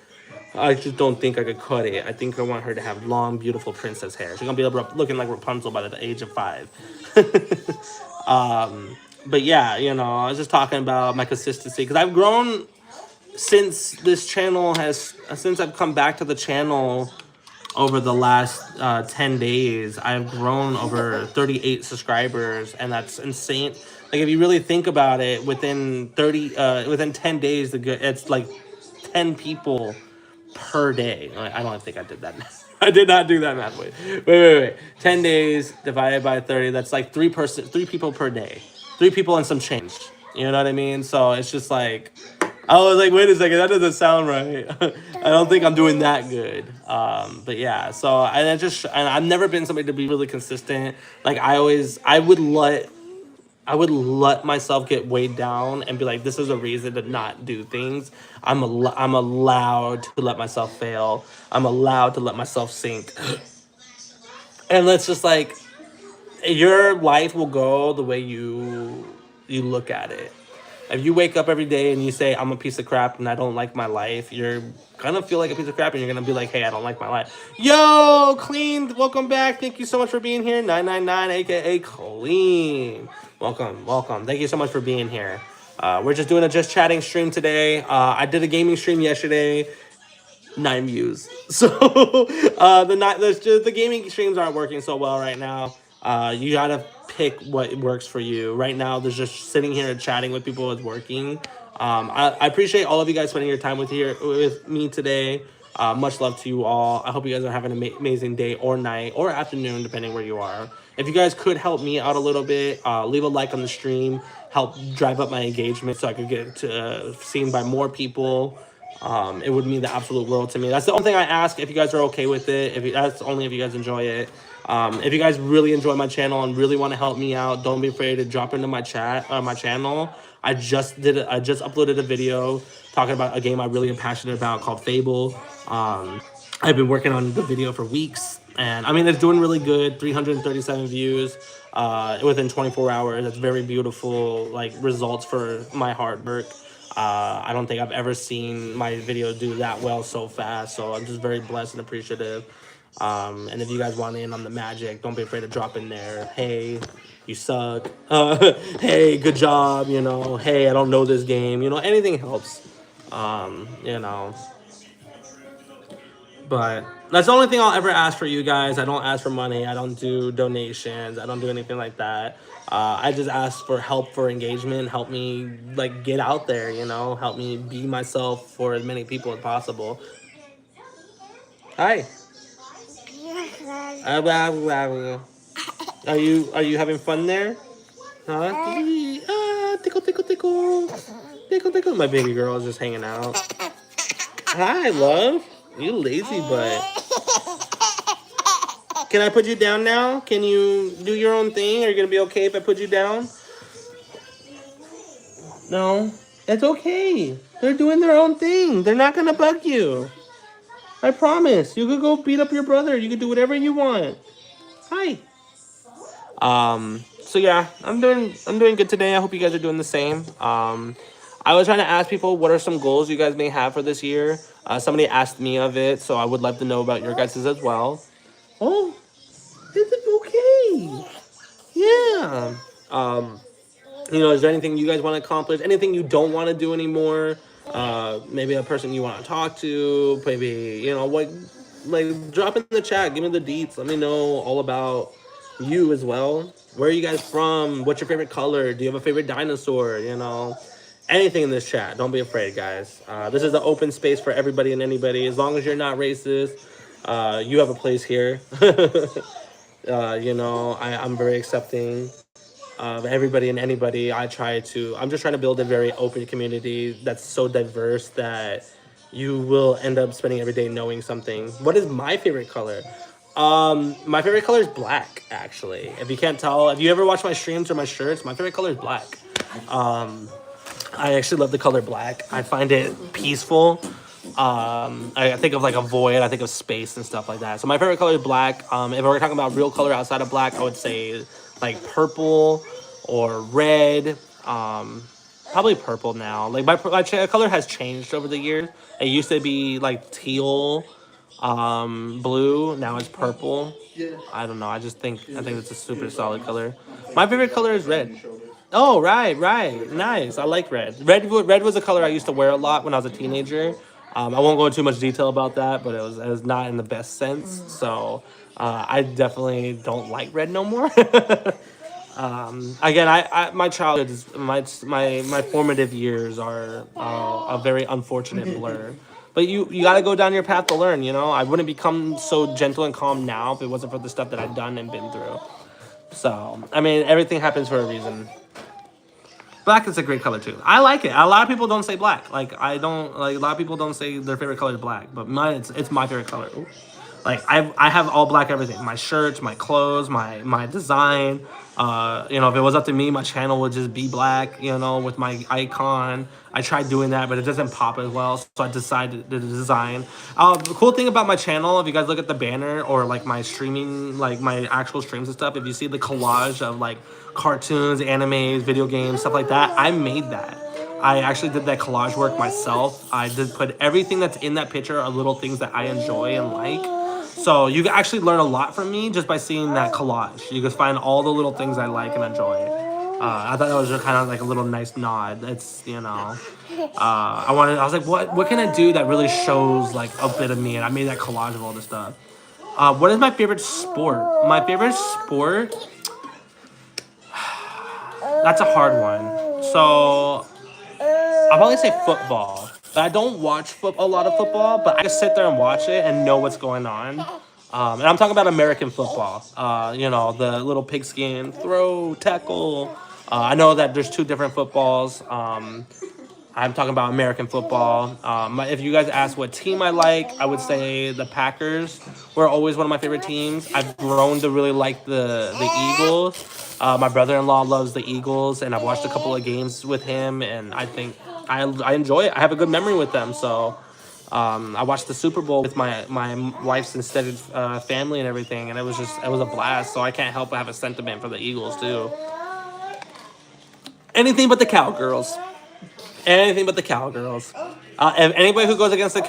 I just don't think I could cut it. I think I want her to have long, beautiful princess hair. She's gonna be looking like Rapunzel by the age of 5. But yeah, I was just talking about my consistency because I've grown since I've come back to the channel over the last 10 days. I've grown over 38 subscribers, and that's insane. Like, if you really think about it, within 10 days, it's like 10 people per day. I don't think I did that. I did not do that math. Wait. 10 days divided by 30. That's like 3 people per day. 3 people and some change. You know what I mean? So it's just like, I was like, wait a second, that doesn't sound right. I don't think I'm doing that good. But yeah, so I've never been somebody to be really consistent. Like I would let myself get weighed down and be like, this is a reason to not do things. I'm allowed to let myself fail. I'm allowed to let myself sink. And it's just like, your life will go the way you look at it. If you wake up every day and you say, I'm a piece of crap and I don't like my life, you're gonna feel like a piece of crap and you're gonna be like, hey, I don't like my life. Yo, Clean, welcome back. Thank you so much for being here. 999, aka Clean. Welcome. Thank you so much for being here. We're just doing a just chatting stream today. I did a gaming stream yesterday. 9 views. So the gaming streams aren't working so well right now. You gotta pick what works for you. Right now, there's just sitting here and chatting with people is working. I appreciate all of you guys spending your time with me today. Much love to you all. I hope you guys are having an amazing day or night or afternoon, depending where you are. If you guys could help me out a little bit, leave a like on the stream, help drive up my engagement so I could get seen by more people. It would mean the absolute world to me. That's the only thing I ask. If you guys are okay with it, that's only if you guys enjoy it. If you guys really enjoy my channel and really want to help me out, don't be afraid to drop into my channel. I just uploaded a video talking about a game I really am passionate about called Fable. I've been working on the video for weeks, and I mean it's doing really good. 337 views within 24 hours. That's very beautiful, like results for my hard work. I don't think I've ever seen my video do that well so fast, so I'm just very blessed and appreciative. And if you guys want in on the magic, don't be afraid to drop in there. Hey, you suck. Hey, good job. Hey, I don't know this game. Anything helps. But that's the only thing I'll ever ask for you guys. I don't ask for money. I don't do donations. I don't do anything like that. I just ask for help for engagement. Help me get out there, help me be myself for as many people as possible. Hi. Are you having fun there? Huh? Tickle, tickle, tickle. Tickle, tickle. My baby girl is just hanging out. Hi, love. You lazy butt. Can I put you down now? Can you do your own thing? Are you gonna be okay if I put you down? No, it's okay. They're doing their own thing. They're not gonna bug you. I promise. You could go beat up your brother. You could do whatever you want. Hi. So yeah, I'm doing good today. I hope you guys are doing the same. I was trying to ask people what are some goals you guys may have for this year. Somebody asked me of it, so I would love to know about your guys' as well. Oh, is it okay? Yeah. Is there anything you guys want to accomplish? Anything you don't want to do anymore? Maybe a person you want to talk to. Maybe drop in the chat. Give me the deets. Let me know all about you as well. Where are you guys from? What's your favorite color? Do you have a favorite dinosaur? Anything in this chat. Don't be afraid, guys. This is an open space for everybody and anybody. As long as you're not racist, you have a place here. I'm very accepting of everybody and anybody. I'm just trying to build a very open community that's so diverse that you will end up spending every day knowing something. What is my favorite color? My favorite color is black, actually. If you can't tell, if you ever watch my streams or my shirts, my favorite color is black. I actually love the color black. I find it peaceful. I think of a void. I think of space and stuff like that. So my favorite color is black. If we're talking about real color outside of black, I would say purple or red. Probably purple now. My color has changed over the years. It used to be teal, blue. Now it's purple. I don't know. I think it's a super solid color. My favorite color is red. Oh, right. Nice. I like red. Red was a color I used to wear a lot when I was a teenager. I won't go into too much detail about that, but it was not in the best sense. So I definitely don't like red no more. Again, my childhood is my formative years are a very unfortunate blur. But you got to go down your path to learn. I wouldn't become so gentle and calm now if it wasn't for the stuff that I've done and been through. So I mean, everything happens for a reason. Black is a great color too. I like it. A lot of people don't say black. A lot of people don't say their favorite color is black, but mine it's my favorite color. Ooh. I have all black everything. My shirts, my clothes, my design. If it was up to me, my channel would just be black, with my icon. I tried doing that, but it doesn't pop as well, so I decided to design. The cool thing about my channel, if you guys look at the banner or my streaming, my actual streams and stuff, if you see the collage of cartoons, animes, video games, stuff like that, I made that. I actually did that collage work myself. I did put everything that's in that picture are little things that I enjoy and like. So you can actually learn a lot from me just by seeing that collage. You can find all the little things I like and enjoy. I thought that was just kind of like a little nice nod. It's, you know, I was like, what can I do that really shows like a bit of me? And I made that collage of all this stuff. What is my favorite sport? My favorite sport? That's a hard one. So I'll probably say football. But I don't watch a lot of football, but I can sit there and watch it and know what's going on. And I'm talking about American football. You know, the little pigskin, throw, tackle. I know that there's two different footballs. I'm talking about American football. If you guys ask what team I like, I would say the Packers were always one of my favorite teams. I've grown to really like the Eagles. My brother-in-law loves the Eagles, and I've watched a couple of games with him, and I think I enjoy it. I have a good memory with them, so I watched the Super Bowl with my wife's extended family and everything, and it was a blast. So I can't help but have a sentiment for the Eagles too. Anything but the Cowgirls. Anything but the Cowgirls. If anybody who goes against the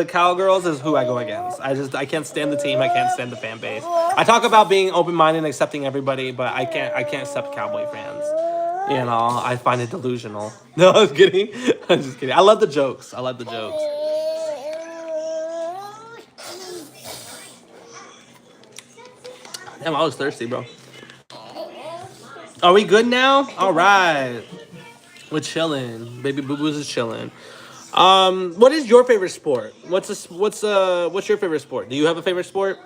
Cowgirls is who I go against. I can't stand the team. I can't stand the fan base. I talk about being open-minded and accepting everybody, but I can't accept Cowboy fans. You know, I find it delusional. No, I'm kidding. I'm just kidding. I love the jokes. Damn, I was thirsty, bro. Are we good now? All right. We're chilling. Baby Boo Boos is chilling. What is your favorite sport? What's your favorite sport? Do you have a favorite sport?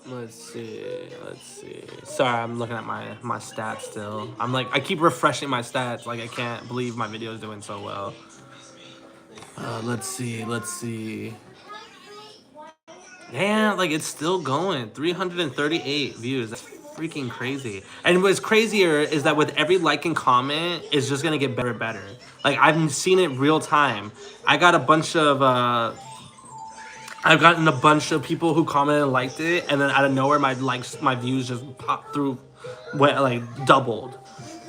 Let's see. Sorry, I'm looking at my stats still. I keep refreshing my stats. Like, I can't believe my video is doing so well. Let's see. Yeah, like, it's still going. 338 views. That's freaking crazy. And what's crazier is that with every like and comment, it's just gonna get better and better. Like, I've seen it real time. I've gotten a bunch of people who commented and liked it, and then out of nowhere, my views just popped through, doubled.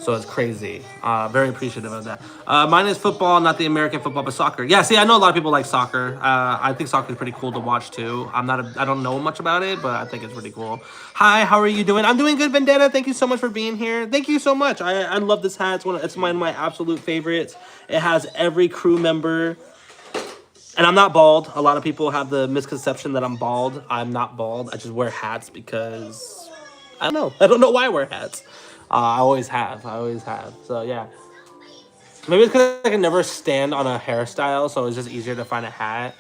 So it's crazy. Very appreciative of that. Mine is football, not the American football, but soccer. Yeah, see, I know a lot of people like soccer. I think soccer is pretty cool to watch too. I don't know much about it, but I think it's pretty cool. Hi, how are you doing? I'm doing good, Vendetta. Thank you so much for being here. Thank you so much. I love this hat. It's one of my absolute favorites. It has every crew member. And I'm not bald. A lot of people have the misconception that I'm bald. I'm not bald. I just wear hats because I don't know. I don't know why I wear hats. I always have. So yeah. Maybe it's because I can never stand on a hairstyle, so it's just easier to find a hat.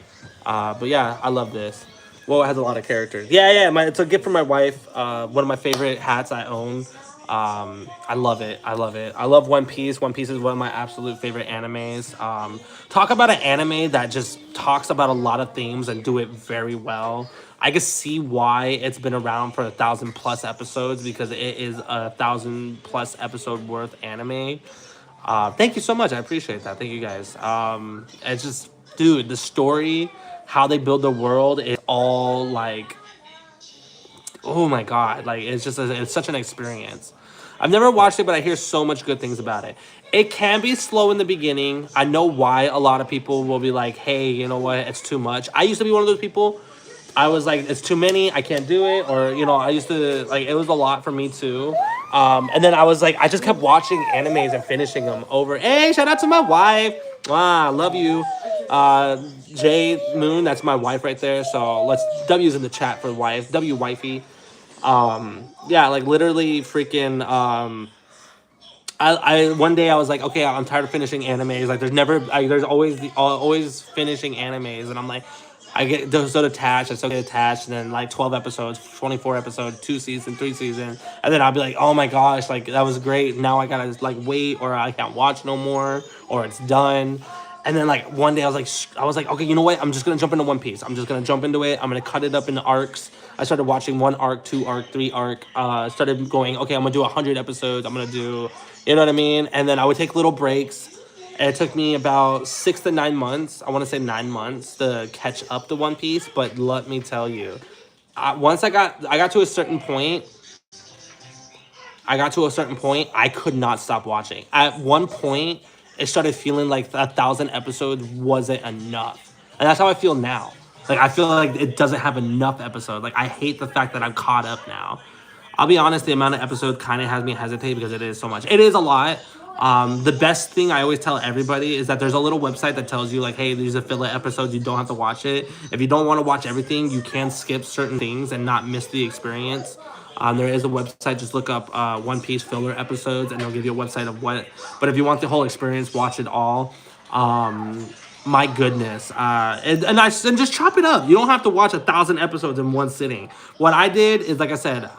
But yeah, I love this. Well, it has a lot of characters. Yeah. It's a gift from my wife. One of my favorite hats I own. I love it. I love One Piece. One Piece is one of my absolute favorite animes. Talk about an anime that just talks about a lot of themes and do it very well. I can see why it's been around for 1,000+ episodes, because it is a 1,000+ episode worth anime. Thank you so much. I appreciate that. Thank you guys. It's just, dude, the story, how they build the world is all like, oh my god, like it's such an experience. I've never watched it, but I hear so much good things about it. It can be slow in the beginning. I know why a lot of people will be like, hey, you know what, it's too much. I used to be one of those people. I was like, it's too many, I can't do it. Or, you know, I used to, like, it was a lot for me too. And then I was like, I just kept watching animes and finishing them over. Hey, shout out to my wife. Wow, love you. J Moon, that's my wife right there. So W's in the chat for wife. W wifey. Yeah, like literally freaking, I one day I was like, okay, I'm tired of finishing animes. Like there's always finishing animes. And I'm like, I get so attached, and then like 12 episodes, 24 episodes, 2 seasons, 3 seasons, and then I'll be like, oh my gosh, like that was great. Now I gotta like wait, or I can't watch no more, or it's done. And then like one day I was like, okay, you know what? I'm just gonna jump into One Piece. I'm just gonna jump into it. I'm gonna cut it up into arcs. I started watching 1 arc, 2 arc, 3 arc. Started going, okay, I'm gonna do 100 episodes. I'm gonna do, you know what I mean? And then I would take little breaks. And it took me about 6 to 9 months. I want to say 9 months to catch up to One Piece. But let me tell you, once I got to a certain point, I could not stop watching. At one point, it started feeling like 1,000 episodes wasn't enough, and that's how I feel now. Like I feel like it doesn't have enough episodes. Like I hate the fact that I'm caught up now. I'll be honest, the amount of episodes kind of has me hesitate because it is so much. It is a lot. The best thing I always tell everybody is that there's a little website that tells you like, hey, these are filler episodes. You don't have to watch it. If you don't want to watch everything, you can skip certain things and not miss the experience. There is a website. Just look up One Piece filler episodes, and they'll give you a website of what. But if you want the whole experience, watch it all. My goodness, and just chop it up. You don't have to watch 1,000 episodes in one sitting. What I did is, like I said,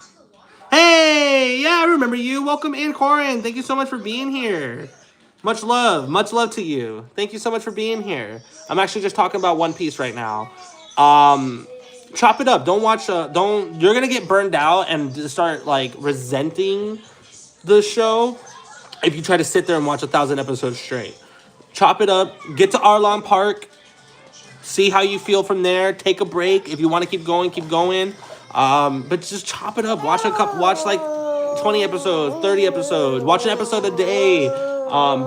hey, yeah, I remember you. Welcome in, Corin. Thank you so much for being here. Much love to you. Thank you so much for being here. I'm actually just talking about One Piece right now. Chop it up. Don't watch. Don't. You're gonna get burned out and start like resenting the show if you try to sit there and watch 1,000 episodes straight. Chop it up. Get to Arlong Park. See how you feel from there. Take a break. If you want to keep going, keep going. But just chop it up. Watch like 20 episodes, 30 episodes. Watch an episode a day.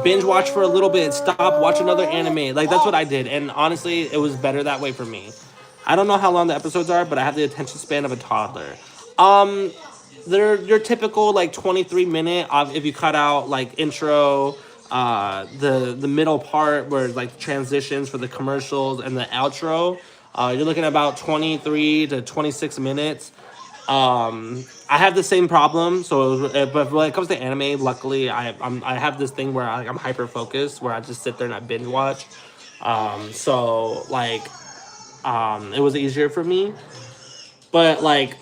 Binge watch for a little bit. Stop. Watch another anime. Like that's what I did. And honestly, it was better that way for me. I don't know how long the episodes are, but I have the attention span of a toddler. They're your typical like 23-minute. If you cut out like intro, the middle part where like transitions for the commercials and the outro, you're looking at about 23 to 26 minutes. I have the same problem. So, but when it comes to anime, luckily I have this thing where I'm hyper focused, where I just sit there and I binge watch. So like, it was easier for me, but like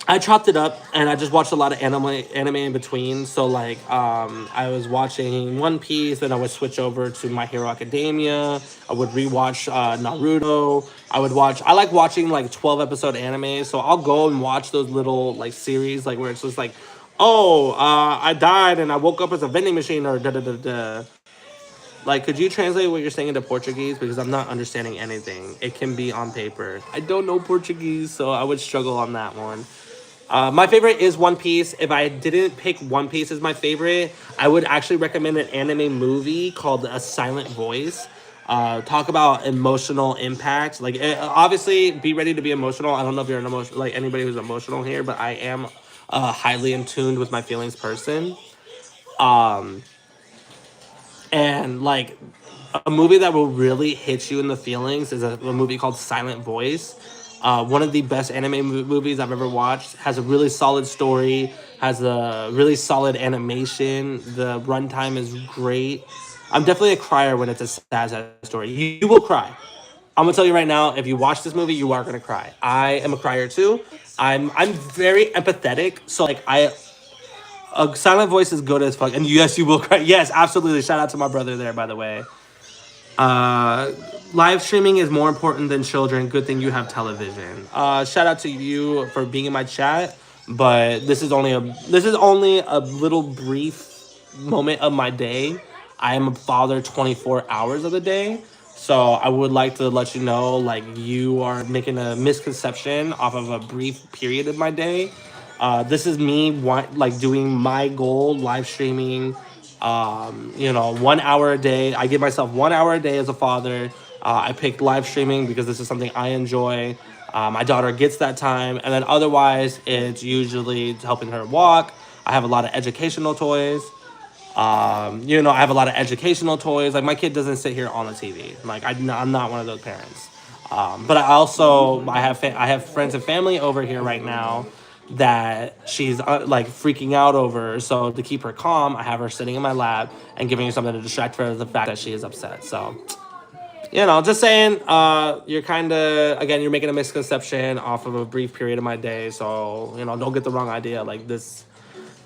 I chopped it up and I just watched a lot of anime in between. So like I was watching One Piece, then I would switch over to My Hero Academia. I would rewatch Naruto. I like watching like 12 episode anime. So I'll go and watch those little like series like where it's just like, oh, I died and I woke up as a vending machine or da da da da. Like, could you translate what you're saying into Portuguese? Because I'm not understanding anything. It can be on paper. I don't know Portuguese, so I would struggle on that one. My favorite is One Piece. If I didn't pick One Piece as my favorite, I would actually recommend an anime movie called A Silent Voice. Talk about emotional impact. Like, obviously, be ready to be emotional. I don't know if you're like anybody who's emotional here, but I am highly in tune with my feelings person. And like a movie that will really hit you in the feelings is a movie called Silent Voice. One of the best anime movies I've ever watched. Has a really solid story. Has a really solid animation. The runtime is great. I'm definitely a crier when it's a sad story. You will cry. I'm gonna tell you right now. If you watch this movie, you are gonna cry. I am a crier too. I'm very empathetic. So like a Silent Voice is good as fuck. And yes, you will cry. Yes, absolutely. Shout out to my brother there, by the way. Live streaming is more important than children. Good thing you have television. Shout out to you for being in my chat. But this is only a little brief moment of my day. I am a father 24 hours of the day. So I would like to let you know, like, you are making a misconception off of a brief period of my day. This is me doing my goal, live streaming. 1 hour a day. I give myself 1 hour a day as a father. I picked live streaming because this is something I enjoy. My daughter gets that time, and then otherwise it's usually helping her walk. I have a lot of educational toys. I have a lot of educational toys. Like my kid doesn't sit here on the TV. Like I'm not one of those parents. But I have friends and family over here right now that she's like freaking out over. So to keep her calm, I have her sitting in my lap and giving her something to distract her of the fact that she is upset. So, just saying, you're making a misconception off of a brief period of my day. So, don't get the wrong idea. Like this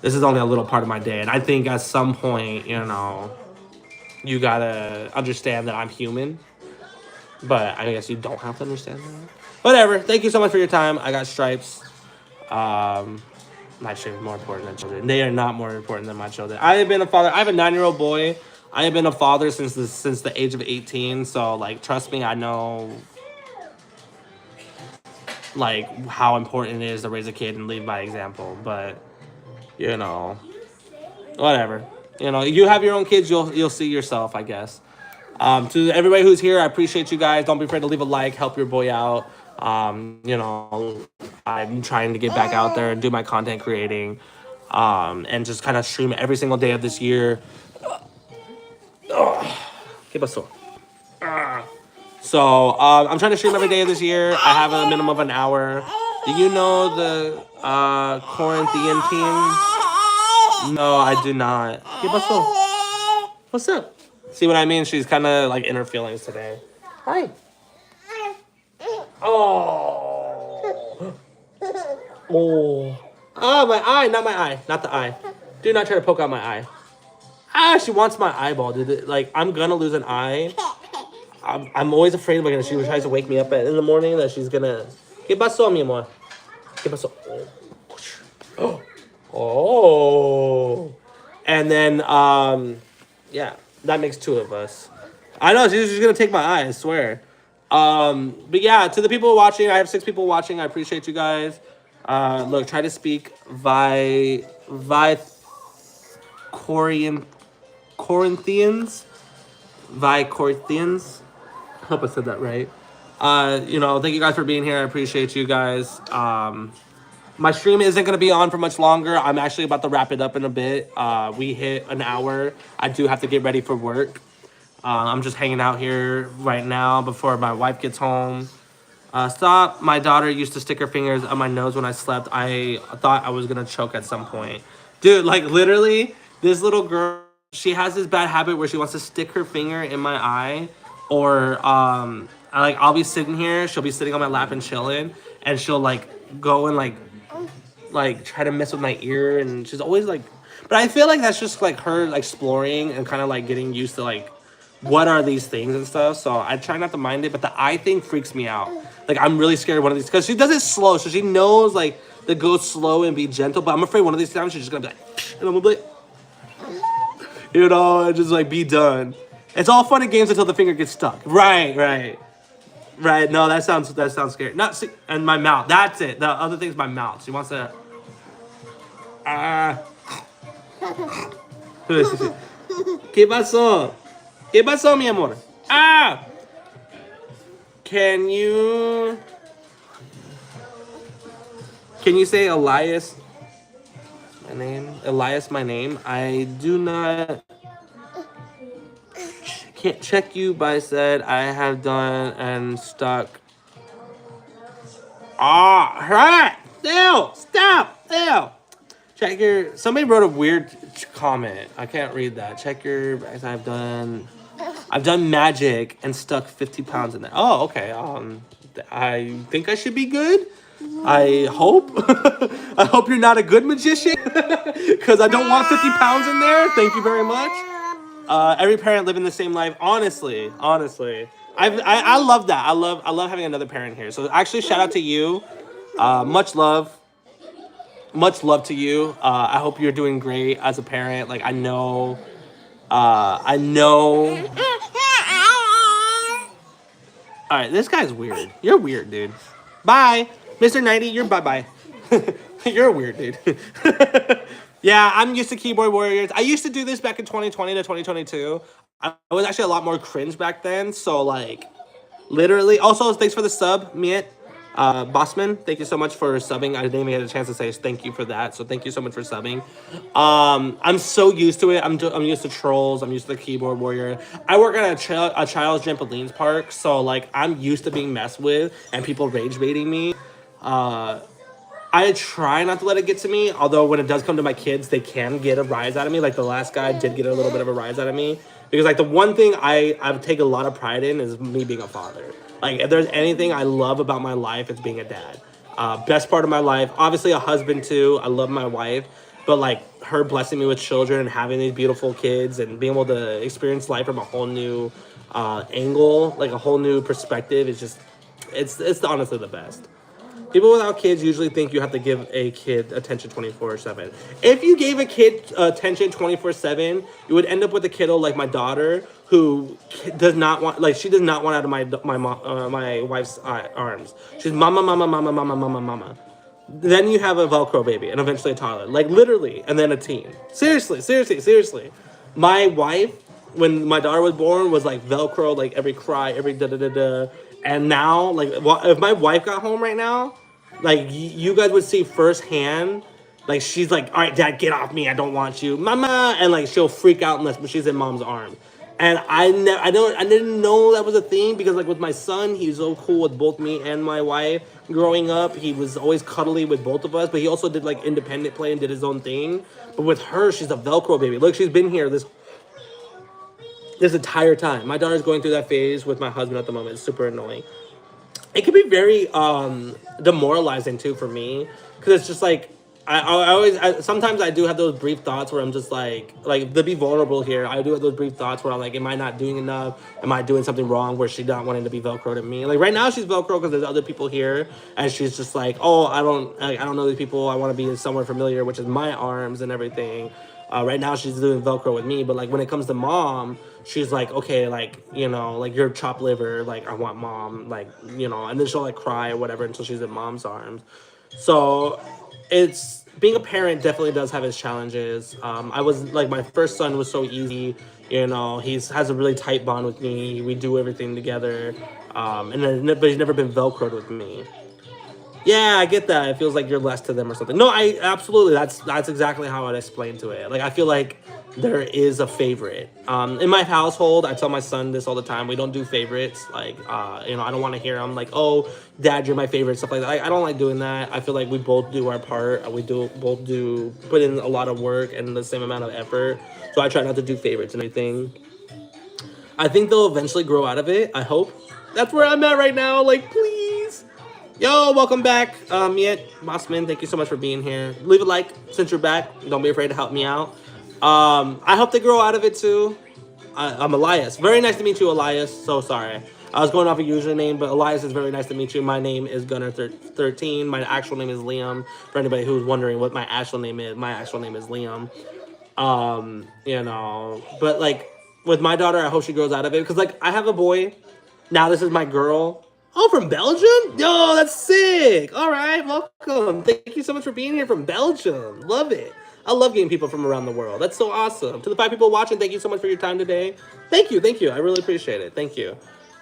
is only a little part of my day. And I think at some point, you gotta understand that I'm human. But I guess you don't have to understand that. Whatever. Thank you so much for your time. I got stripes. My children are more important than children. They are not more important than my children. I have been a father. I have a 9-year-old boy. I have been a father since the age of 18. So, like, trust me, I know. like how important it is to raise a kid and lead by example. But you know, whatever. You know, you have your own kids, you'll see yourself, I guess. To everybody who's here, I appreciate you guys. Don't be afraid to leave a like, help your boy out. You know, I'm trying to get back out there and do my content creating, and just kind of stream every single day of this year. ¿Qué pasó? So I'm trying to stream every day of this year. I have a minimum of an hour. Do you know the Corinthian team? No, I do not. ¿Qué pasó? What's up? See what I mean? She's kind of like in her feelings today. Hi. Oh. Oh. Ah, my eye, not my eye, not the eye. Do not try to poke out my eye. Ah, she wants my eyeball, dude. Like, I'm gonna lose an eye. I'm always afraid when she tries to wake me up in the morning that she's gonna. ¿Qué pasó, mi amor? ¿Qué pasó? Oh. Oh. And then, yeah, that makes 2 of us. I know, she's gonna take my eye, I swear. But yeah, to the people watching, I have 6 people watching. I appreciate you guys. Look, try to speak Corinthians. Corinthians. I hope I said that right. You know, thank you guys for being here. I appreciate you guys. My stream isn't going to be on for much longer. I'm actually about to wrap it up in a bit. We hit an hour. I do have to get ready for work. I'm just hanging out here right now before my wife gets home. Stop. My daughter used to stick her fingers on my nose when I slept. I thought I was going to choke at some point. Dude, like literally, this little girl, she has this bad habit where she wants to stick her finger in my eye. Or I'll be sitting here, she'll be sitting on my lap and chilling. And she'll like go and like try to mess with my ear. And she's always like, but I feel like that's just like her like, exploring and kind of like getting used to like, what are these things and stuff. So I try not to mind it, but the eye thing freaks me out. Like I'm really scared of one of these because she does it slow, so she knows like to go slow and be gentle. But I'm afraid one of these times she's just gonna be like, and I'm gonna be like, you know, just like be done. It's all fun and games until the finger gets stuck. Right. No, that sounds scary. Not see, and my mouth. That's it. The other thing's my mouth. She wants to. ¿Qué pasó? ¿Qué pasó, mi amor? Ah! Can you say Elias? My name? Elias, my name? I do not. Can't check you, but I said I have done and stuck. Ah, right. Ew, stop. Ew. Check your. Somebody wrote a weird comment. I can't read that. Check your. I've done magic and stuck 50 pounds in there. Oh, okay. I think I should be good. I hope. I hope you're not a good magician, because I don't want 50 pounds in there. Thank you very much. Every parent living the same life. Honestly, I love that. I love having another parent here. So actually, shout out to you. Much love to you. I hope you're doing great as a parent. Like I know. All right, this guy's weird. You're weird, dude. Bye, Mr. 90. You're bye. You're weird, dude. Yeah, I'm used to keyboard warriors. I used to do this back in 2020 to 2022. I was actually a lot more cringe back then. So like, literally. Also, thanks for the sub, Miet. Bossman, thank you so much for subbing. I didn't even get a chance to say thank you for that. So thank you so much for subbing. I'm so used to it. I'm used to trolls. I'm used to the keyboard warrior. I work at a child's trampolines park. So like, I'm used to being messed with and people rage baiting me. I try not to let it get to me, although when it does come to my kids, they can get a rise out of me. Like the last guy did get a little bit of a rise out of me. Because like the one thing I've taken a lot of pride in is me being a father. Like if there's anything I love about my life, it's being a dad. Best part of my life, obviously a husband too. I love my wife, but like her blessing me with children and having these beautiful kids and being able to experience life from a whole new angle, like a whole new perspective is just, it's honestly the best. People without kids usually think you have to give a kid attention 24/7. If you gave a kid attention 24/7, you would end up with a kiddo like my daughter, who does not want, like, she does not want out of my wife's arms. She's mama, mama, mama, mama, mama, mama. Then you have a Velcro baby, and eventually a toddler, like literally, and then a teen. Seriously, seriously, seriously. My wife, when my daughter was born, was like Velcro, like every cry, every da da da da. And now, like, if my wife got home right now, like you guys would see firsthand, like she's like, "All right, Dad, get off me! I don't want you, Mama!" And like she'll freak out unless she's in Mom's arms. And I didn't know that was a thing because like with my son, he's so cool with both me and my wife. Growing up, he was always cuddly with both of us, but he also did like independent play and did his own thing. But with her, she's a Velcro baby. Look, she's been here this entire time. My daughter's going through that phase with my husband at the moment. It's super annoying. It can be very demoralizing too for me because it's just like sometimes I do have those brief thoughts where I'm just like to be vulnerable here. I do have those brief thoughts where I'm like, am I not doing enough? Am I doing something wrong? Where she's not wanting to be Velcro to me? Like right now she's Velcro because there's other people here, and she's just like, oh, I don't know these people. I want to be somewhere familiar, which is my arms and everything. Right now she's doing Velcro with me, but like when it comes to Mom, she's like, okay, like, you know, like you're chopped liver, like I want Mom, like, you know, and then she'll like cry or whatever until she's in Mom's arms. So it's being a parent definitely does have its challenges. I was like, my first son was so easy, you know, has a really tight bond with me. We do everything together. But he's never been Velcroed with me. Yeah, I get that. It feels like you're less to them or something. No, I absolutely. That's exactly how I'd explain to it. Like I feel like there is a favorite. In my household, I tell my son this all the time. We don't do favorites. Like, you know, I don't want to hear him like, "Oh, Dad, you're my favorite," stuff like that. I don't like doing that. I feel like we both do our part. We both put in a lot of work and the same amount of effort. So I try not to do favorites and everything. I think they'll eventually grow out of it. I hope. That's where I'm at right now. Like, please. Yo, welcome back. Miet Mossman, thank you so much for being here. Leave a like since you're back. Don't be afraid to help me out. I hope they grow out of it too. I'm Elias. Very nice to meet you, Elias. So sorry. I was going off a username, but Elias is very nice to meet you. My name is Gunner13. My actual name is Liam. For anybody who's wondering what my actual name is, Liam. You know, but like with my daughter, I hope she grows out of it because like I have a boy. Now this is my girl. Oh, from Belgium? Yo, that's sick. All right, welcome. Thank you so much for being here from Belgium. Love it. I love getting people from around the world. That's so awesome. To the 5 people watching, thank you so much for your time today. Thank you. I really appreciate it. Thank you.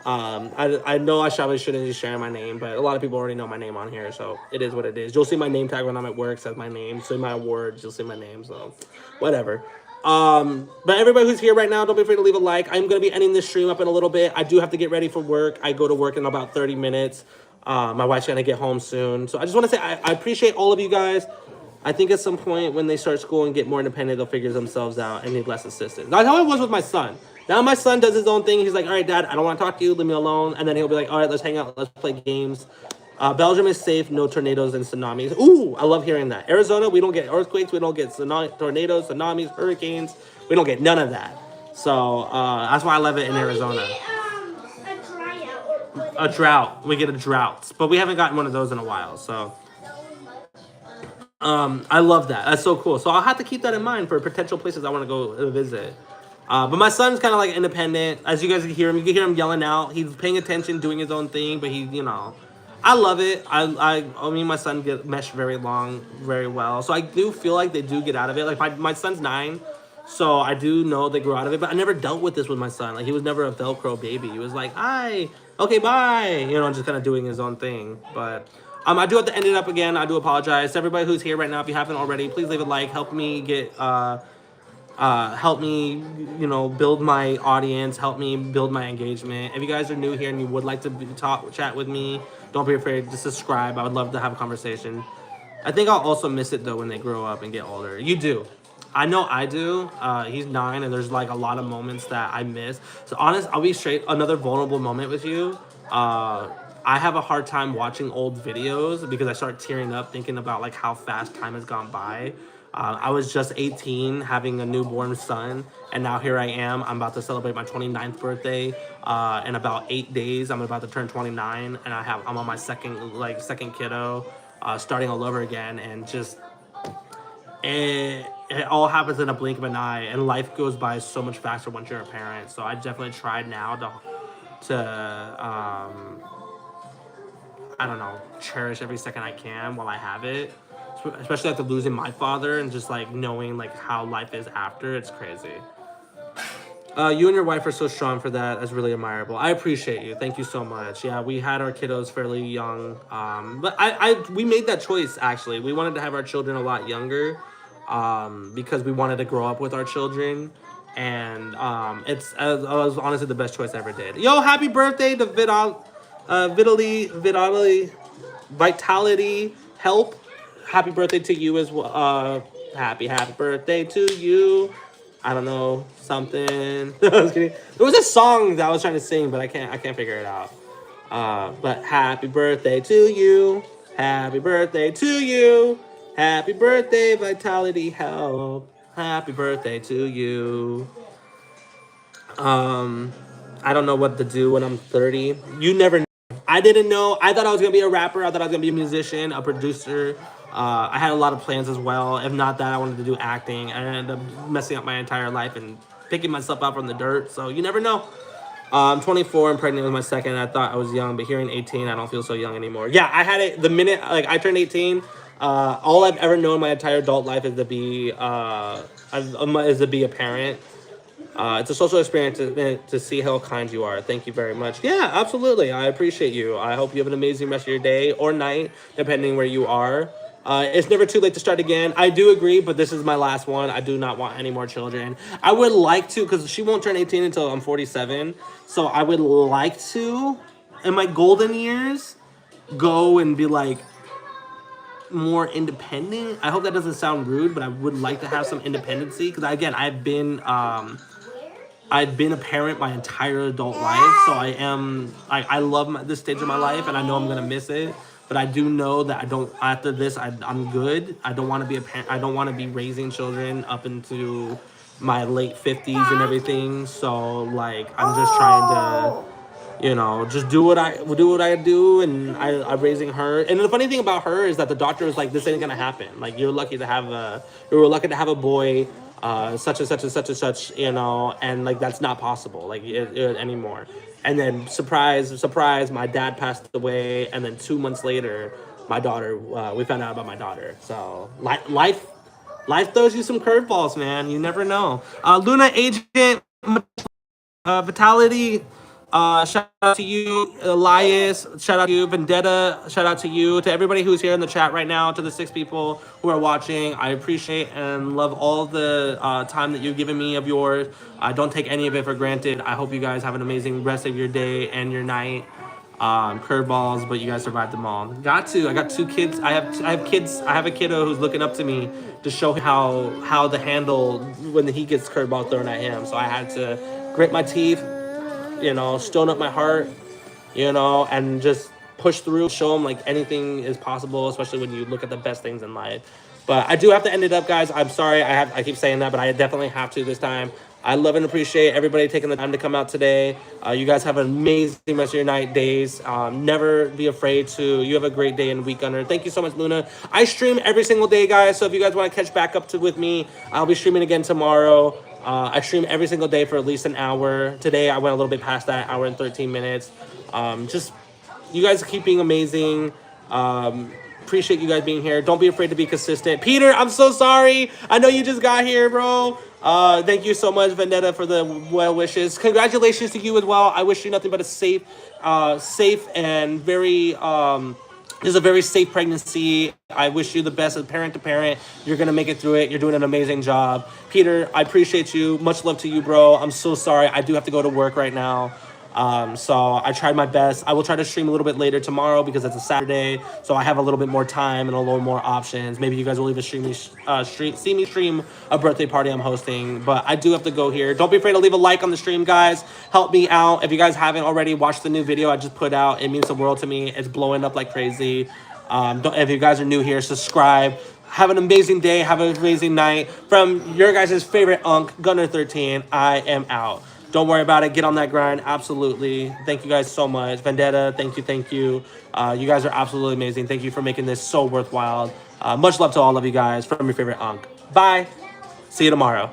I know I probably shouldn't be sharing my name, but a lot of people already know my name on here, so it is what it is. You'll see my name tag when I'm at work, says my name. See my awards, you'll see my name, so whatever. But everybody who's here right now, don't be afraid to leave a like. I'm going to be ending this stream up in a little bit. I do have to get ready for work. I go to work in about 30 minutes. My wife's going to get home soon. So I just want to say I appreciate all of you guys. I think at some point when they start school and get more independent, they'll figure themselves out and need less assistance. That's how it was with my son. Now my son does his own thing. He's like, all right, Dad, I don't want to talk to you. Leave me alone. And then he'll be like, all right, let's hang out. Let's play games. Belgium is safe. No tornadoes and tsunamis. Ooh, I love hearing that. Arizona, we don't get earthquakes. We don't get tornadoes, tsunamis, hurricanes. We don't get none of that. So that's why I love it in Arizona. A drought. We get a drought. But we haven't gotten one of those in a while. So I love that. That's so cool. So I'll have to keep that in mind for potential places I want to go visit. But my son's kind of like independent. As you guys can hear him, you can hear him yelling out. He's paying attention, doing his own thing, but he, you know, I love it. I mean, my son mesh very well. So I do feel like they do get out of it. Like my son's 9, so I do know they grow out of it. But I never dealt with this with my son. Like he was never a Velcro baby. He was like, hi, okay, bye. You know, just kind of doing his own thing. But I do have to end it up again. I do apologize to everybody who's here right now. If you haven't already, please leave a like. Help me get help me, you know, build my audience, help me build my engagement. If you guys are new here and you would like to chat with me, don't be afraid to subscribe. I would love to have a conversation. I think I'll also miss it though when they grow up and get older. You do. I know I do. He's 9 and there's like a lot of moments that I miss. So honest, I'll be straight, another vulnerable moment with you. I have a hard time watching old videos because I start tearing up thinking about like how fast time has gone by. I was just 18 having a newborn son, and now here I am. I'm about to celebrate my 29th birthday in about 8 days. I'm about to turn 29, and I'm on my second kiddo, starting all over again, and just it all happens in a blink of an eye, and life goes by so much faster once you're a parent. So I definitely try now to I don't know, cherish every second I can while I have it. Especially after losing my father and just like knowing like how life is after. It's crazy. You and your wife are so strong for that. That's really admirable. I appreciate you. Thank you so much. Yeah, we had our kiddos fairly young, but we made that choice actually. We wanted to have our children a lot younger, because we wanted to grow up with our children, and it was honestly the best choice I ever did. Yo, happy birthday to Vitality Help. Happy birthday to you as well. Happy birthday to you. I don't know, something. I was kidding. There was a song that I was trying to sing, but I can't figure it out. But happy birthday to you. Happy birthday to you. Happy birthday, Vitality Help. Happy birthday to you. I don't know what to do when I'm 30. You never know. I didn't know. I thought I was going to be a rapper. I thought I was going to be a musician, a producer. I had a lot of plans as well. If not that, I wanted to do acting. I ended up messing up my entire life and picking myself up from the dirt. So you never know. I'm 24. I'm pregnant with my second. I thought I was young, but hearing 18, I don't feel so young anymore. Yeah, I had it the minute like I turned 18. All I've ever known my entire adult life is to be a parent. It's a social experience to see how kind you are. Thank you very much. Yeah, absolutely. I appreciate you. I hope you have an amazing rest of your day or night, depending where you are. It's never too late to start again. I do agree, but this is my last one. I do not want any more children. I would like to, because she won't turn 18 until I'm 47. So I would like to, in my golden years, go and be like more independent. I hope that doesn't sound rude, but I would like to have some independency, because again, I've been a parent my entire adult life, so I love this stage of my life, and I know I'm gonna miss it. But I do know that after this, I'm good. I don't want to be a parent. I don't want to be raising children up into my late 50s and everything. So like, I'm just trying to, just do what I do, and I'm raising her. And the funny thing about her is that the doctor was like, this ain't gonna happen. Like, you were lucky to have a boy, such and such and such and such, and like, that's not possible, like, anymore. And then surprise, my dad passed away, and then 2 months later, my daughter, we found out about my daughter. So life throws you some curveballs, man. You never know. Luna Agent, Vitality, shout out to you, Elias, shout out to you, Vendetta, shout out to you, to everybody who's here in the chat right now, to the 6 people who are watching. I appreciate and love all the time that you've given me of yours. I don't take any of it for granted. I hope you guys have an amazing rest of your day and your night. Curveballs, but you guys survived them all. I got 2 kids. I have kids. I have a kiddo who's looking up to me to show him how to handle when he gets curveball thrown at him. So I had to grit my teeth, stone up my heart, and just push through, show them like anything is possible, especially when you look at the best things in life. But I do have to end it up, guys. I'm sorry. I keep saying that, but I definitely have to this time. I love and appreciate everybody taking the time to come out today. You guys have an amazing rest of your night, days. Never be afraid to. You have a great day and week, Gunner. Thank you so much, Luna. I stream every single day, guys. So if you guys want to catch back up with me, I'll be streaming again tomorrow. I stream every single day for at least an hour. Today, I went a little bit past that, hour and 13 minutes. Just, you guys keep being amazing. Appreciate you guys being here. Don't be afraid to be consistent. Peter, I'm so sorry. I know you just got here, bro. Thank you so much, Vendetta, for the well wishes. Congratulations to you as well. I wish you nothing but a safe and very, this is a very safe pregnancy. I wish you the best as parent to parent. You're going to make it through it. You're doing an amazing job. Peter, I appreciate you. Much love to you, bro. I'm so sorry. I do have to go to work right now. So I tried my best. I will try to stream a little bit later tomorrow because it's a Saturday, so I have a little bit more time and a little more options. Maybe you guys will even see me stream a birthday party I'm hosting, but I do have to go here. Don't be afraid to leave a like on the stream, guys. Help me out. If you guys haven't already watched the new video I just put out, it means the world to me. It's blowing up like crazy. If you guys are new here, subscribe. Have an amazing day. Have an amazing night. From your guys' favorite Unk, Gunner13, I am out. Don't worry about it. Get on that grind. Absolutely. Thank you guys so much. Vendetta, thank you, thank you. You guys are absolutely amazing. Thank you for making this so worthwhile. Much love to all of you guys from your favorite Unk. Bye. See you tomorrow.